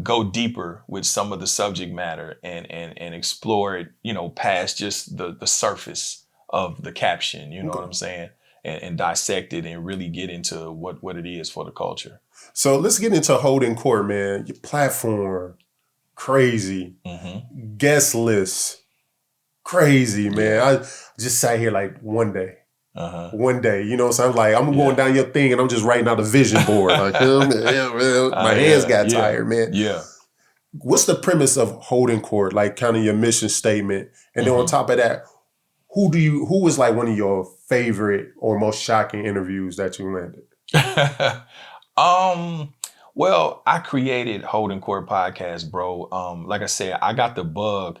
go deeper with some of the subject matter and explore it, past just the surface of the caption. You know what I'm saying? And dissect it and really get into what it is for the culture. So let's get into Holding Court, man. Your platform, crazy. Guest list, crazy, man. I just sat here like one day. One day, so I'm like, I'm going down your thing and I'm just writing out a vision board. Like, my hands got tired, man. Yeah. What's the premise of Holding Court? Like, kind of your mission statement, and then on top of that, who was like one of your favorite or most shocking interviews that you landed? Well, I created Holding Court podcast, bro. Like I said, I got the bug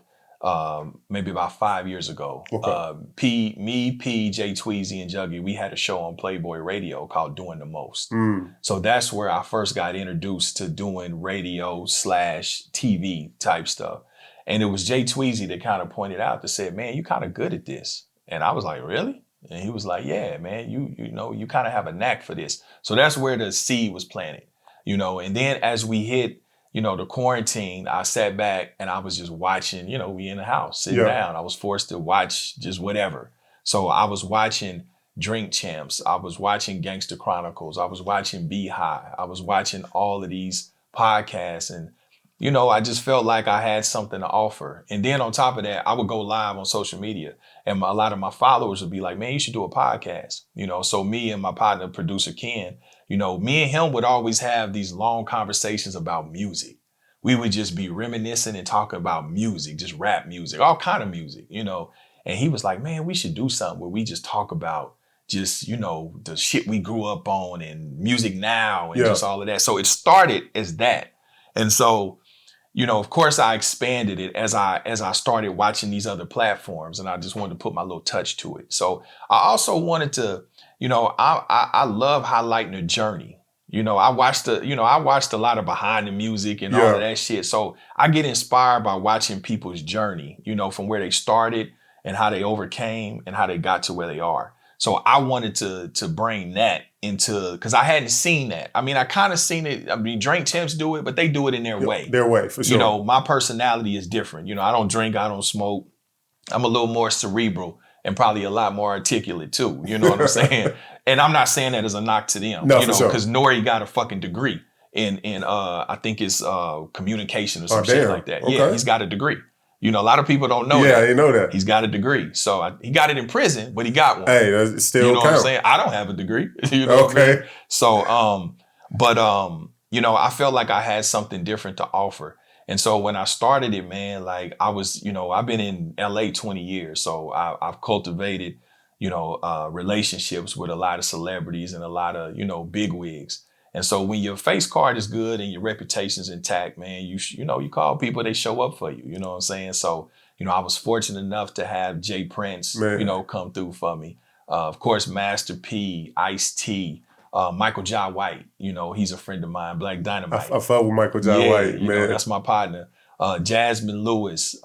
maybe about 5 years ago. Okay. P, Jay Tweezy, and Juggy, we had a show on Playboy Radio called Doing the Most. So that's where I first got introduced to doing radio / TV type stuff. And it was Jay Tweezy that kind of pointed out, that said, man, you kind of good at this. And I was like, really? And he was like, yeah, man, you kind of have a knack for this. So that's where the seed was planted, and then as we hit, the quarantine, I sat back and I was just watching, we in the house sitting down. I was forced to watch just whatever. So I was watching Drink Champs. I was watching Gangster Chronicles. I was watching Be High. I was watching all of these podcasts, and you know, I just felt like I had something to offer. And then on top of that, I would go live on social media and a lot of my followers would be like, man, you should do a podcast. You know, so me and my partner, producer Ken, you know, me and him would always have these long conversations about music. We would just be reminiscing and talking about music, just rap music, all kind of music, you know. And he was like, man, we should do something where we just talk about just, you know, the shit we grew up on and music now and just all of that. So it started as that. And so, you know, of course I expanded it as I started watching these other platforms, and I just wanted to put my little touch to it. So I also wanted to, you know, I love highlighting the journey. You know, I watched a lot of behind the music and all of that shit. So I get inspired by watching people's journey, you know, from where they started and how they overcame and how they got to where they are. So I wanted to bring that into, because I hadn't seen that. I mean, I kind of seen it. I mean, drink champs do it, but they do it in their way. Their way, for sure. You know, my personality is different. You know, I don't drink, I don't smoke. I'm a little more cerebral and probably a lot more articulate too. You know what I'm saying? And I'm not saying that as a knock to them. No, you know, for sure. because Nori got a fucking degree in I think it's communication or some shit like that. Okay. Yeah, he's got a degree. You know, a lot of people don't know that. Yeah, they know that. He's got a degree. So he got it in prison, but he got one. Hey, that's still you know count. what I'm saying? I don't have a degree. You know what I mean? So, you know, I felt like I had something different to offer. And so when I started it, man, like I was, you know, I've been in LA 20 years. So I've cultivated, you know, relationships with a lot of celebrities and a lot of, you know, bigwigs. And so when your face card is good and your reputation's intact, man, you know, you call people, they show up for you. You know what I'm saying? So, you know, I was fortunate enough to have Jay Prince, you know, come through for me. Of course, Master P, Ice-T, Michael Jai White, you know, he's a friend of mine, Black Dynamite. I fuck with Michael Jai White, you man. know, that's my partner. Jasmine Lewis,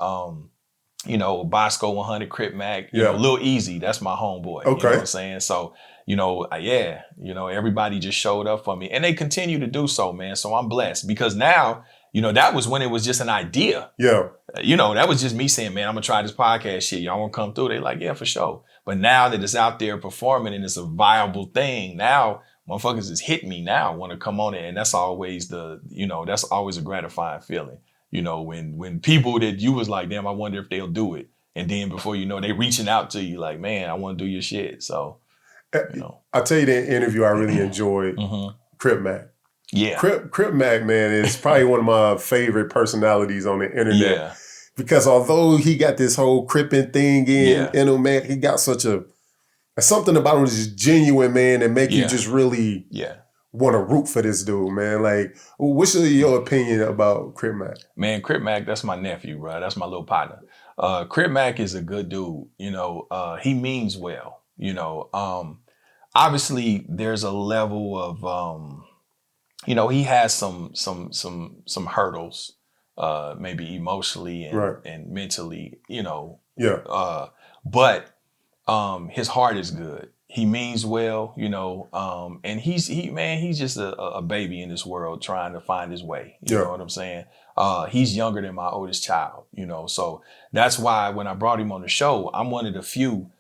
you know, Bosco 100 Crip Mac, you know, Lil Easy, that's my homeboy. Okay. You know what I'm saying? So, you know, you know, everybody just showed up for me and they continue to do so, man. So I'm blessed because now, you know, that was when it was just an idea. Yeah. You know, that was just me saying, man, I'm gonna try this podcast shit. Y'all wanna come through? They like, yeah, for sure. But now that it's out there performing and it's a viable thing, now motherfuckers is hitting me now, want to come on it. And that's always that's always a gratifying feeling. You know, when people that you was like, damn, I wonder if they'll do it. And then before you know, they reaching out to you like, man, I want to do your shit. So, you know. I'll tell you the interview I really enjoyed, Crip Mac. Yeah. Crip Mac, man, is probably one of my favorite personalities on the internet. Yeah. Because although he got this whole cripping thing in him, man, he got something about him is just genuine, man, and make you just really want to root for this dude, man. Like, what's your opinion about Crip Mac? Man, Crip Mac, that's my nephew, bro. That's my little partner. Crip Mac is a good dude. You know, he means well. You know, obviously there's a level of, you know, he has some hurdles, maybe emotionally and mentally, you know. Yeah. But his heart is good. He means well, you know, and he's just a baby in this world trying to find his way. You know what I'm saying? He's younger than my oldest child, you know, so that's why when I brought him on the show, I'm one of the few,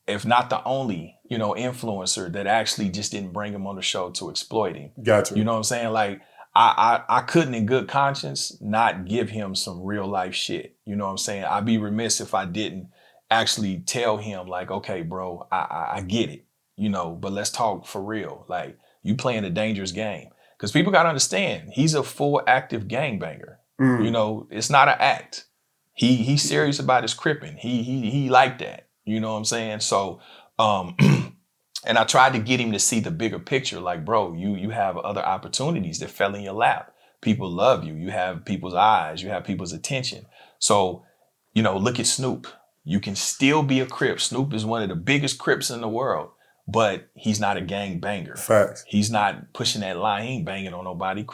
if not the only, you know, influencer that actually just didn't bring him on the show to exploit him. Gotcha. You know what I'm saying? Like, I couldn't in good conscience not give him some real life shit. You know what I'm saying? I'd be remiss if I didn't actually tell him like, okay, bro, I get it, you know, but let's talk for real. Like, you playing a dangerous game. Because people got to understand, he's a full active gangbanger. You know, it's not an act. He's serious about his cripping. He like that. You know what I'm saying? So, and I tried to get him to see the bigger picture. Like, bro, you have other opportunities that fell in your lap. People love you. You have people's eyes. You have people's attention. So, you know, look at Snoop. You can still be a Crip. Snoop is one of the biggest Crips in the world, but he's not a gang banger. Facts. He's not pushing that line. He ain't banging on nobody.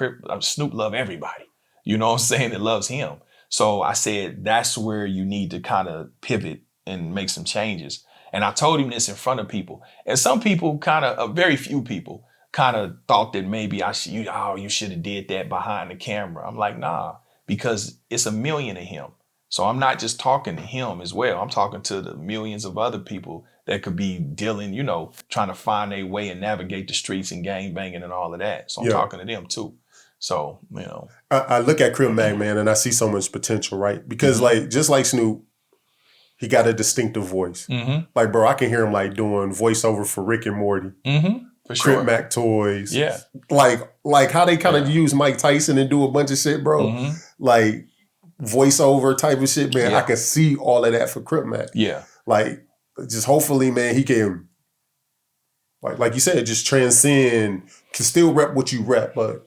Snoop love everybody. You know what I'm saying? That loves him. So I said, that's where you need to kind of pivot and make some changes. And I told him this in front of people. And some people very few people kind of thought that maybe you should have did that behind the camera. I'm like, nah, because it's a million of him. So I'm not just talking to him as well. I'm talking to the millions of other people that could be dealing, you know, trying to find their way and navigate the streets and gang banging and all of that. So I'm talking to them too. So, you know. I look at Crip Mac, man, and I see so much potential, right? Because like, just like Snoop, he got a distinctive voice. Like, bro, I can hear him like doing voiceover for Rick and Morty. For sure. Crip Mac toys. Yeah. Like how they kind of use Mike Tyson and do a bunch of shit, bro. Like voiceover type of shit, man. I can see all of that for Crip Mac. Yeah. Like, just hopefully, man, he can, like you said, just transcend, can still rep what you rep, but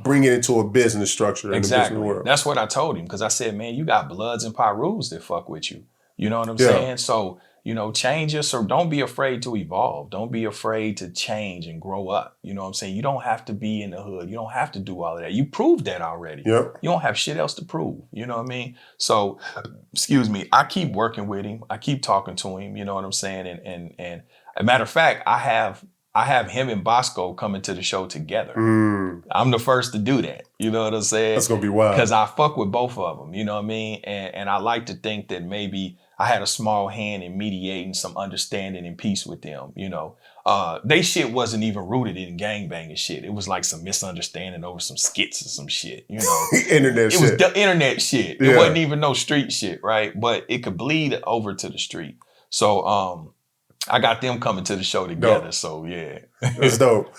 bring it into a business structure in the business world. That's what I told him, because I said, man, you got Bloods and Pyrus that fuck with you. You know what I'm saying? So, you know, change us, or don't be afraid to evolve. Don't be afraid to change and grow up. You know what I'm saying? You don't have to be in the hood. You don't have to do all of that. You proved that already. You don't have shit else to prove. You know what I mean? So, excuse me, I keep working with him. I keep talking to him. You know what I'm saying? And a matter of fact, I have him and Bosco coming to the show together. I'm the first to do that. You know what I'm saying? That's gonna be wild. Because I fuck with both of them. You know what I mean? And I like to think that maybe I had a small hand in mediating some understanding and peace with them. You know, they shit wasn't even rooted in gangbanging shit. It was like some misunderstanding over some skits or some shit. You know, internet shit. It was the internet shit. It wasn't even no street shit, right? But it could bleed over to the street. So I got them coming to the show together. Dope. So yeah, that's dope.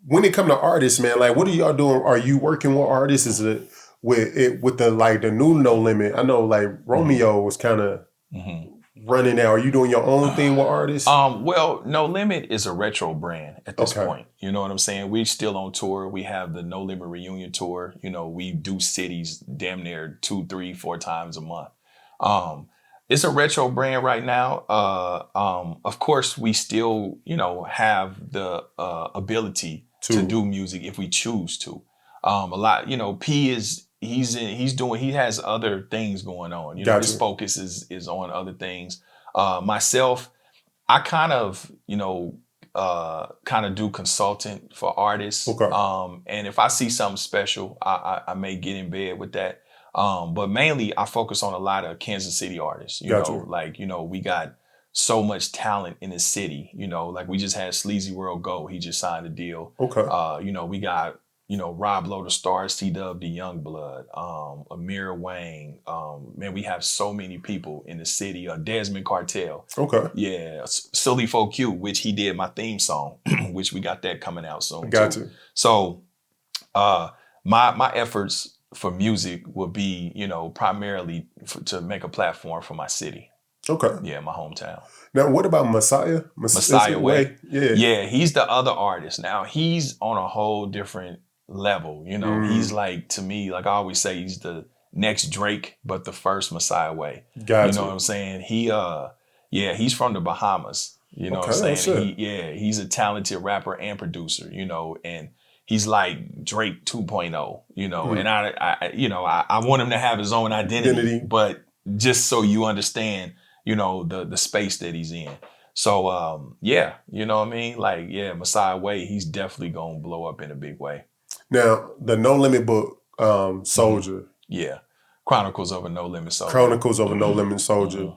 When it come to artists, man, like what are y'all doing? Are you working with artists? Is it with the like the new No Limit? I know like Romeo was kind of running now. Are you doing your own thing with artists? Well, No Limit is a retro brand at this point. You know what I'm saying? We're still on tour. We have the No Limit reunion tour. You know, we do cities damn near 2, 3, 4 times a month. It's a retro brand right now. Of course, we still, you know, have the ability to do music if we choose to. A lot, you know, P is he has other things going on. You know, his focus is on other things. Myself, I kind of, you know, do consultant for artists. And if I see something special, I may get in bed with that. But mainly I focus on a lot of Kansas City artists, you know, like, you know, we got so much talent in the city, you know, like we just had Sleazy World Go. He just signed a deal. You know, we got, you know, Rob Lowe the Stars, T-Dub the Youngblood, Amir Wang. Man, we have so many people in the city. Desmond Cartel. Yeah. Silly 4Q, which he did my theme song, which we got that coming out soon. So my efforts for music will be, you know, primarily to make a platform for my city. Yeah, my hometown. Now, what about Messiah? Messiah Way? Yeah, he's the other artist. Now, he's on a whole different level. You know, he's like, to me, like I always say, he's the next Drake, but the first Messiah Way. You know what I'm saying? He's from the Bahamas. You know what I'm saying? He's a talented rapper and producer, you know, and he's like Drake 2.0, you know, and I want him to have his own identity, but just so you understand, you know, the space that he's in. So, you know what I mean? Like, Messiah Way, he's definitely going to blow up in a big way. Now, the No Limit book, Soldier. Chronicles of a No Limit Soldier. Chronicles of a No Limit Soldier.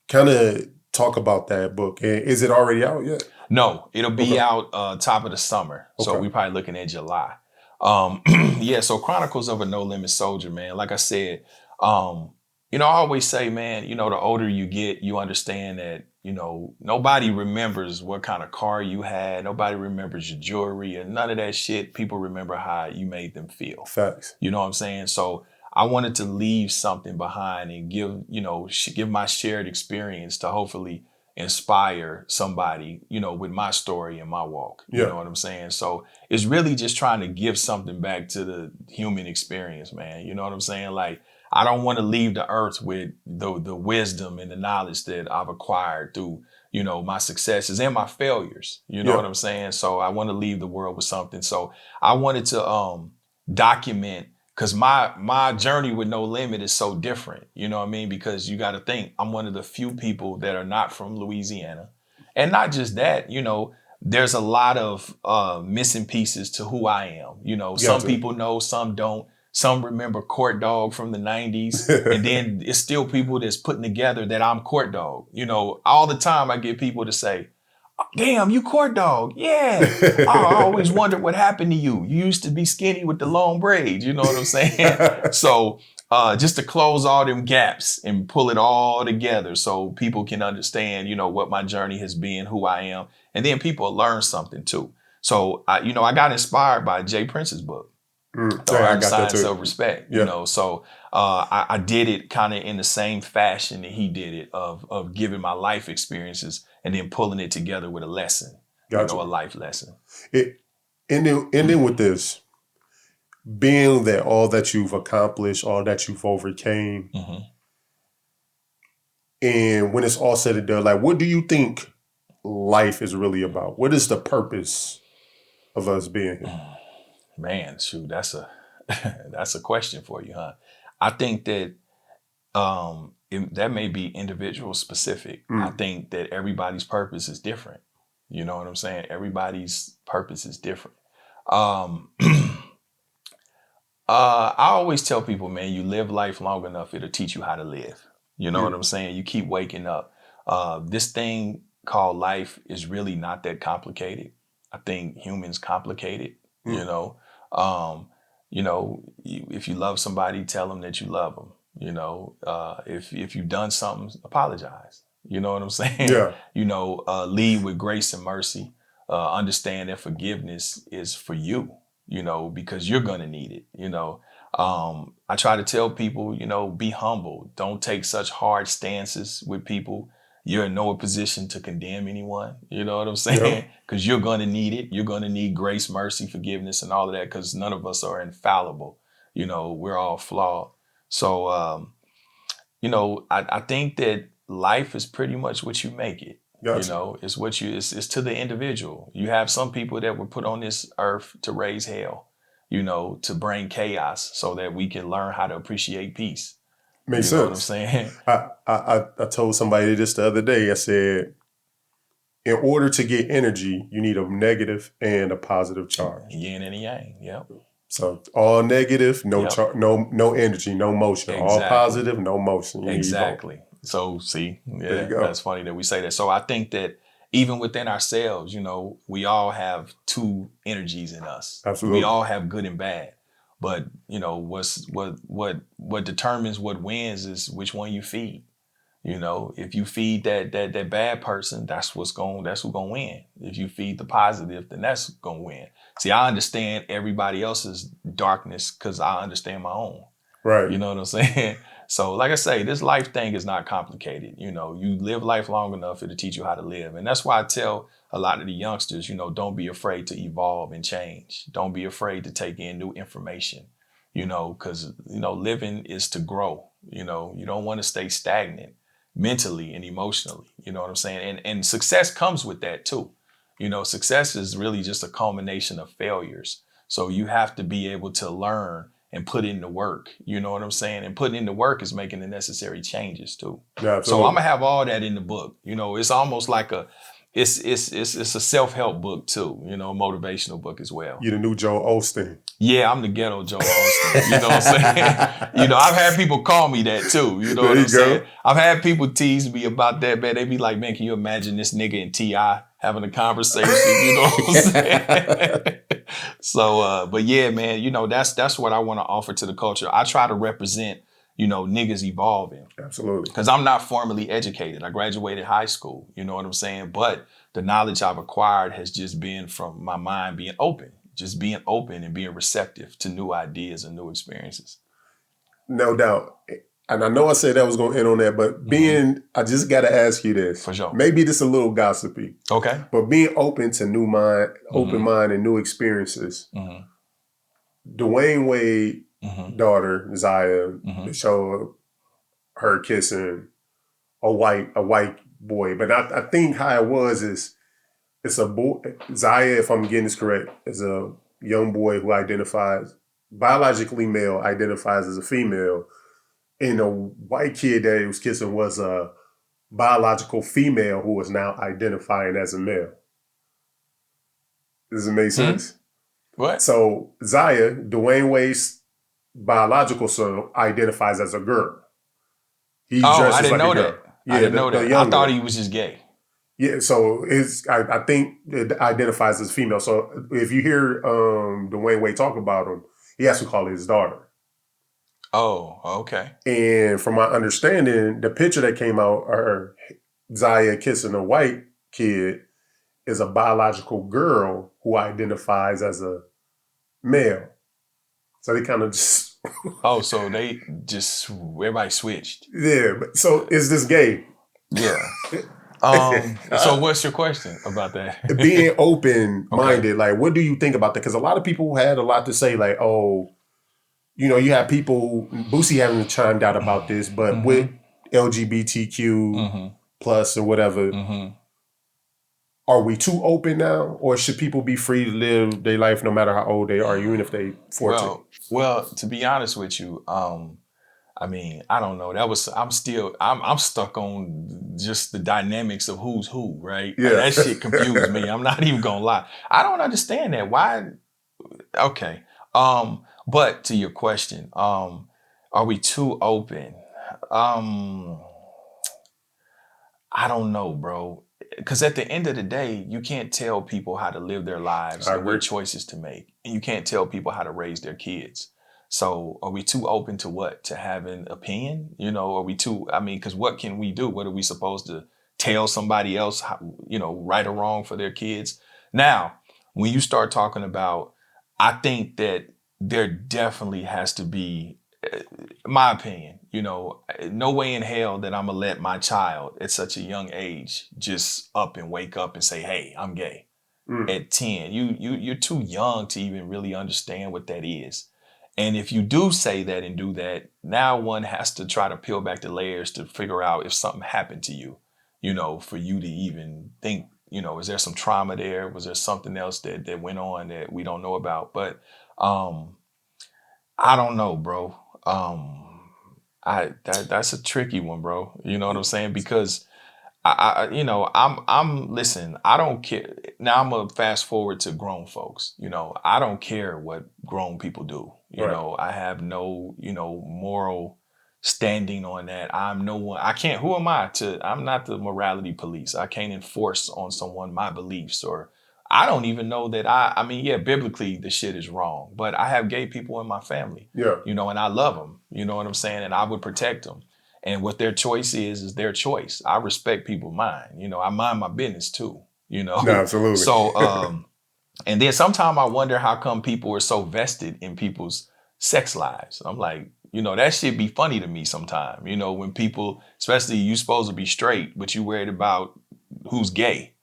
Kind of talk about that book. Is it already out yet? No, it'll be out top of the summer. So we're probably looking at July. So Chronicles of a No Limit Soldier, man. Like I said, you know, I always say, man, you know, the older you get, you understand that, you know, nobody remembers what kind of car you had. Nobody remembers your jewelry and none of that shit. People remember how you made them feel. Facts. You know what I'm saying? So I wanted to leave something behind and give my shared experience to hopefully inspire somebody, you know, with my story and my walk. You know what I'm saying? So it's really just trying to give something back to the human experience, man. You know what I'm saying? Like, I don't want to leave the earth with the wisdom and the knowledge that I've acquired through, you know, my successes and my failures. You know what I'm saying? So I want to leave the world with something. So I wanted to document, because my journey with No Limit is so different. You know what I mean? Because you got to think, I'm one of the few people that are not from Louisiana. And not just that, you know, there's a lot of missing pieces to who I am. You know, some people know, some don't. Some remember Court Dog from the 90s. And then it's still people that's putting together that I'm Court Dog. You know, all the time I get people to say, damn, you court dog. Yeah. I always wondered what happened to you. You used to be skinny with the long braids. You know what I'm saying? So just to close all them gaps and pull it all together so people can understand, you know, what my journey has been, who I am. And then people learn something too. So, I got inspired by Jay Prince's book. The Science of Respect, you know. So I did it kind of in the same fashion that he did it, of giving my life experiences and then pulling it together with a lesson, you know, a life lesson. Ending with this, being that all that you've accomplished, all that you've overcame, and when it's all said and done, like, what do you think life is really about? What is the purpose of us being here? Man, shoot, that's a question for you, huh? I think that that may be individual specific. I think that everybody's purpose is different. You know what I'm saying? Everybody's purpose is different. I always tell people, man, you live life long enough, it'll teach you how to live. You know what I'm saying? You keep waking up. This thing called life is really not that complicated. I think humans complicate it. You know, if you love somebody, tell them that you love them. You know, if you've done something, apologize. You know what I'm saying? Yeah. You know, lead with grace and mercy. Understand that forgiveness is for you, you know, because you're going to need it. You know, I try to tell people, you know, be humble. Don't take such hard stances with people. You're in no position to condemn anyone. You know what I'm saying? Because you're going to need it. You're going to need grace, mercy, forgiveness, and all of that, because none of us are infallible. You know, we're all flawed. So, you know, I think that life is pretty much what you make it. Gotcha. You know, it's what it's to the individual. You have some people that were put on this earth to raise hell, you know, to bring chaos so that we can learn how to appreciate peace. Makes sense. Know what I'm saying? I told somebody this the other day. I said, in order to get energy, you need a negative and a positive charge. Yin and yang. Yep. So all negative, no energy, no motion. Exactly. All positive, no motion. Exactly. So see, that's funny that we say that. So I think that even within ourselves, you know, we all have two energies in us. Absolutely. We all have good and bad. But, you know, what determines what wins is which one you feed. You know, if you feed that bad person, that's who's gonna win. If you feed the positive, then that's gonna win. See, I understand everybody else's darkness because I understand my own. Right. You know what I'm saying? So, like I say, this life thing is not complicated. You know, you live life long enough, it'll teach you how to live. And that's why I tell a lot of the youngsters, you know, don't be afraid to evolve and change. Don't be afraid to take in new information, you know, because, you know, living is to grow. You know, you don't want to stay stagnant mentally and emotionally. You know what I'm saying? And success comes with that too. You know, success is really just a culmination of failures. So you have to be able to learn and put in the work. You know what I'm saying? And putting in the work is making the necessary changes too. Yeah, so I'm gonna have all that in the book. You know, it's almost like it's a self-help book too, you know, a motivational book as well. You're the new Joel Osteen. Yeah, I'm the ghetto Joel Osteen. You know what I'm saying? You know, I've had people call me that too. You know what I'm saying? I've had people tease me about that, man. They be like, man, can you imagine this nigga and T.I. having a conversation? You know what I'm saying? So, but yeah, man, you know, that's what I want to offer to the culture. I try to represent, you know, niggas evolving. Absolutely. Because I'm not formally educated. I graduated high school, you know what I'm saying? But the knowledge I've acquired has just been from my mind being open, just being open and being receptive to new ideas and new experiences. No doubt. And I know I said that was going to end on that, but I just got to ask you this. For sure. Maybe this is a little gossipy. Okay. But being open to open mind and new experiences. Dwayne Wade, daughter, Zaya, showed her kissing a white boy. But I think how it was is it's a boy. Zaya, if I'm getting this correct, is a young boy who identifies biologically male, identifies as a female. And the white kid that he was kissing was a biological female who is now identifying as a male. Does it make sense? What? So Zaya, Dwayne Wade's biological son, identifies as a girl. I didn't know that. I didn't know that. I thought he was just gay. Yeah, so I think it identifies as female. So if you hear Dwayne Wade talk about him, he has to call it his daughter. Oh, okay. And from my understanding, the picture that came out, her Zaya kissing a white kid, is a biological girl who identifies as a male. So they kind of just Oh, so they just everybody switched. yeah. So is this gay? Yeah. So what's your question about that? Being open-minded, Okay. like, what do you think about that? Because a lot of people had a lot to say, like, oh, you know, you have people, Boosie haven't chimed out about this, but with LGBTQ plus or whatever, are we too open now? Or should people be free to live their life no matter how old they are, even if they 14? Well, to be honest with you, I mean, I don't know. I'm stuck on just the dynamics of who's who, right? Yeah. That shit confused me. I'm not even gonna lie. I don't understand that. Why? Okay. But to your question, are we too open? I don't know, bro. Because at the end of the day, you can't tell people how to live their lives and what choices to make. And you can't tell people how to raise their kids. So are we too open to what? To have an opinion? You know, are we too, I mean, because what can we do? What are we supposed to tell somebody else, how, you know, right or wrong for their kids? Now, when you start talking about, I think that there definitely has to be, my opinion, you know, no way in hell that I'm gonna let my child at such a young age just up and wake up and say, hey, I'm gay. At 10. You're too young to even really understand what that is. And if you do say that and do that, now one has to try to peel back the layers to figure out if something happened to you, you know, for you to even think, you know, is there some trauma there? Was there something else that went on that we don't know about? But I don't know, bro. That's a tricky one, bro. You know what I'm saying? Because you know, listen, I don't care. Now I'm gonna fast forward to grown folks. You know, I don't care what grown people do. You know, I have no, you know, moral standing on that. I'm no one, I can't, who am I I'm not the morality police. I can't enforce on someone my beliefs, or I don't even know that I mean, yeah, biblically the shit is wrong, but I have gay people in my family, you know, and I love them, you know what I'm saying? And I would protect them. And what their choice is their choice. I respect people's mind. You know, I mind my business too, you know? No, absolutely. So, and then sometimes I wonder how come people are so vested in people's sex lives. I'm like, you know, that shit be funny to me sometimes. You know, when people, especially you supposed to be straight, but you worried about who's gay.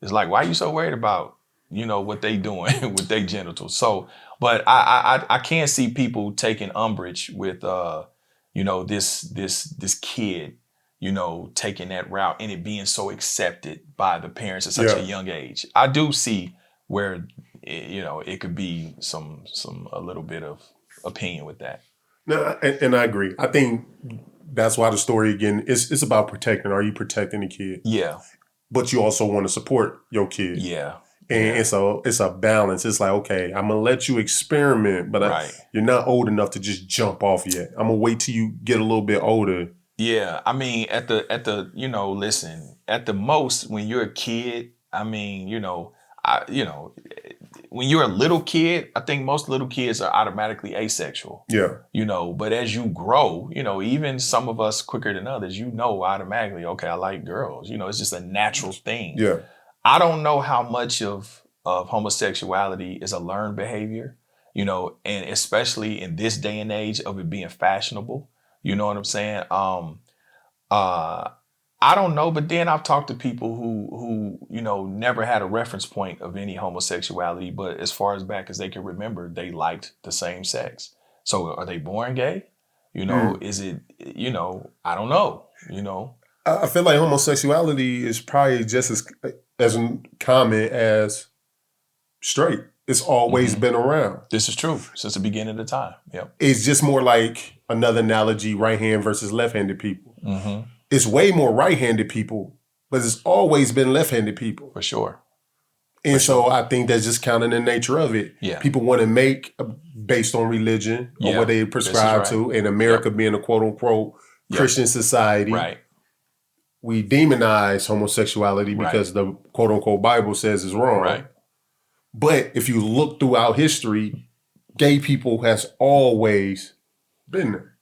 It's like, why are you so worried about, you know, what they doing with their genitals? So, but I can't see people taking umbrage with, you know, this kid, you know, taking that route and it being so accepted by the parents at such a young age. I do see where, you know, it could be a little bit of opinion with that. No, and I agree. I think that's why the story, again, it's about protecting. Are you protecting the kid? Yeah. But you also want to support your kid. Yeah. And it's a balance. It's like, okay, I'm gonna let you experiment, but you're not old enough to just jump off yet. I'm gonna wait till you get a little bit older. Yeah, I mean, at the you know, listen, at the most when you're a kid, I mean, you know, when you're a little kid, I think most little kids are automatically asexual. Yeah. You know, but as you grow, you know, even some of us quicker than others, you know, automatically, okay, I like girls. You know, it's just a natural thing. Yeah. I don't know how much of homosexuality is a learned behavior, you know, and especially in this day and age of it being fashionable. You know what I'm saying? I don't know, but then I've talked to people who you know never had a reference point of any homosexuality, but as far as back as they can remember, they liked the same sex. So are they born gay? You know, is it, you know, I don't know, you know. I feel like homosexuality is probably just as common as straight. It's always been around. This is true since the beginning of the time. Yep. It's just more like another analogy, right hand versus left-handed people. It's way more right-handed people, but it's always been left-handed people. For sure. And so I think that's just kind of the nature of it. Yeah. People want to make based on religion or what they prescribe to, and America being a quote-unquote Christian society. Right. we demonize homosexuality because the quote unquote Bible says it's wrong. Right. But if you look throughout history, gay people has always been there.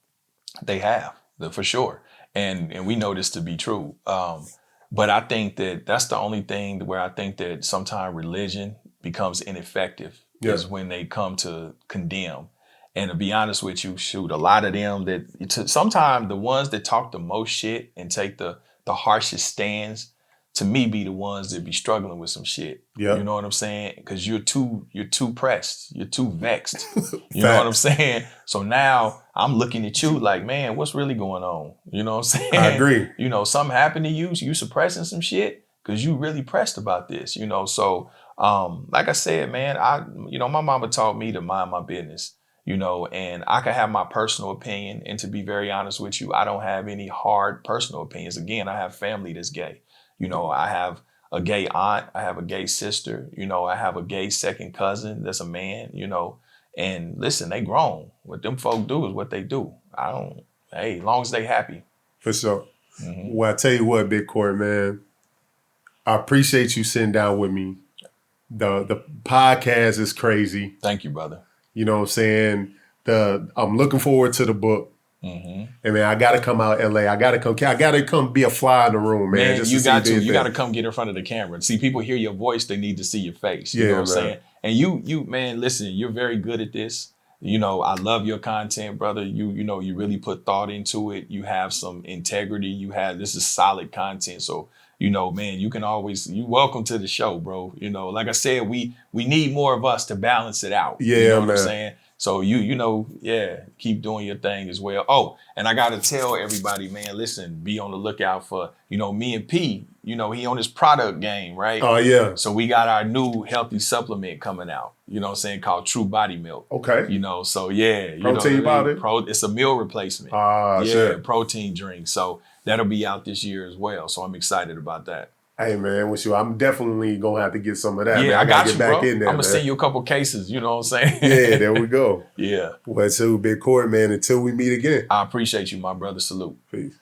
They have, for sure. And we know this to be true. But I think that's the only thing where I think that sometimes religion becomes ineffective is when they come to condemn. And to be honest with you, shoot, a lot of them sometimes the ones that talk the most shit and take the harshest stands, to me, be the ones that be struggling with some shit. Yeah. You know what I'm saying? Because you're too pressed. You're too vexed. You know what I'm saying? So now I'm looking at you like, man, what's really going on? You know what I'm saying? I agree. You know, something happened to you. You suppressing some shit because you really pressed about this, you know? So, like I said, man, my mama taught me to mind my business, you know, and I can have my personal opinion. And to be very honest with you, I don't have any hard personal opinions. Again, I have family that's gay. You know, I have a gay aunt, I have a gay sister, you know, I have a gay second cousin that's a man, you know, and listen, they grown. What them folk do is what they do. As long as they happy. For sure. Mm-hmm. Well, I tell you what, Big Court, man, I appreciate you sitting down with me. The podcast is crazy. Thank you, brother. You know what I'm saying? I'm looking forward to the book. Mm-hmm. And man, I gotta come out LA. I gotta come be a fly in the room, man. You gotta come get in front of the camera. See, people hear your voice, they need to see your face. You know what I'm saying? And you, man, listen, you're very good at this. You know, I love your content, brother. You know, you really put thought into it. You have some integrity. This is solid content. So, you know, man, you welcome to the show, bro. You know, like I said, we need more of us to balance it out. Yeah, you know man. What I'm saying? So keep doing your thing as well. Oh, and I gotta tell everybody, man, listen, be on the lookout for, you know, me and P, you know, he on his product game, right? Oh, yeah. So we got our new healthy supplement coming out, you know what I'm saying, called True Body Milk. Okay. You know, so yeah. Protein powder? It's a meal replacement. Sure. Protein drink. So that'll be out this year as well. So I'm excited about that. Hey, man, I'm definitely going to have to get some of that. Yeah, man. I got you, back bro. in there, I'm going to send you a couple cases, you know what I'm saying? Yeah, there we go. Yeah. Well, so Big Court, man, until we meet again. I appreciate you, my brother. Salute. Peace.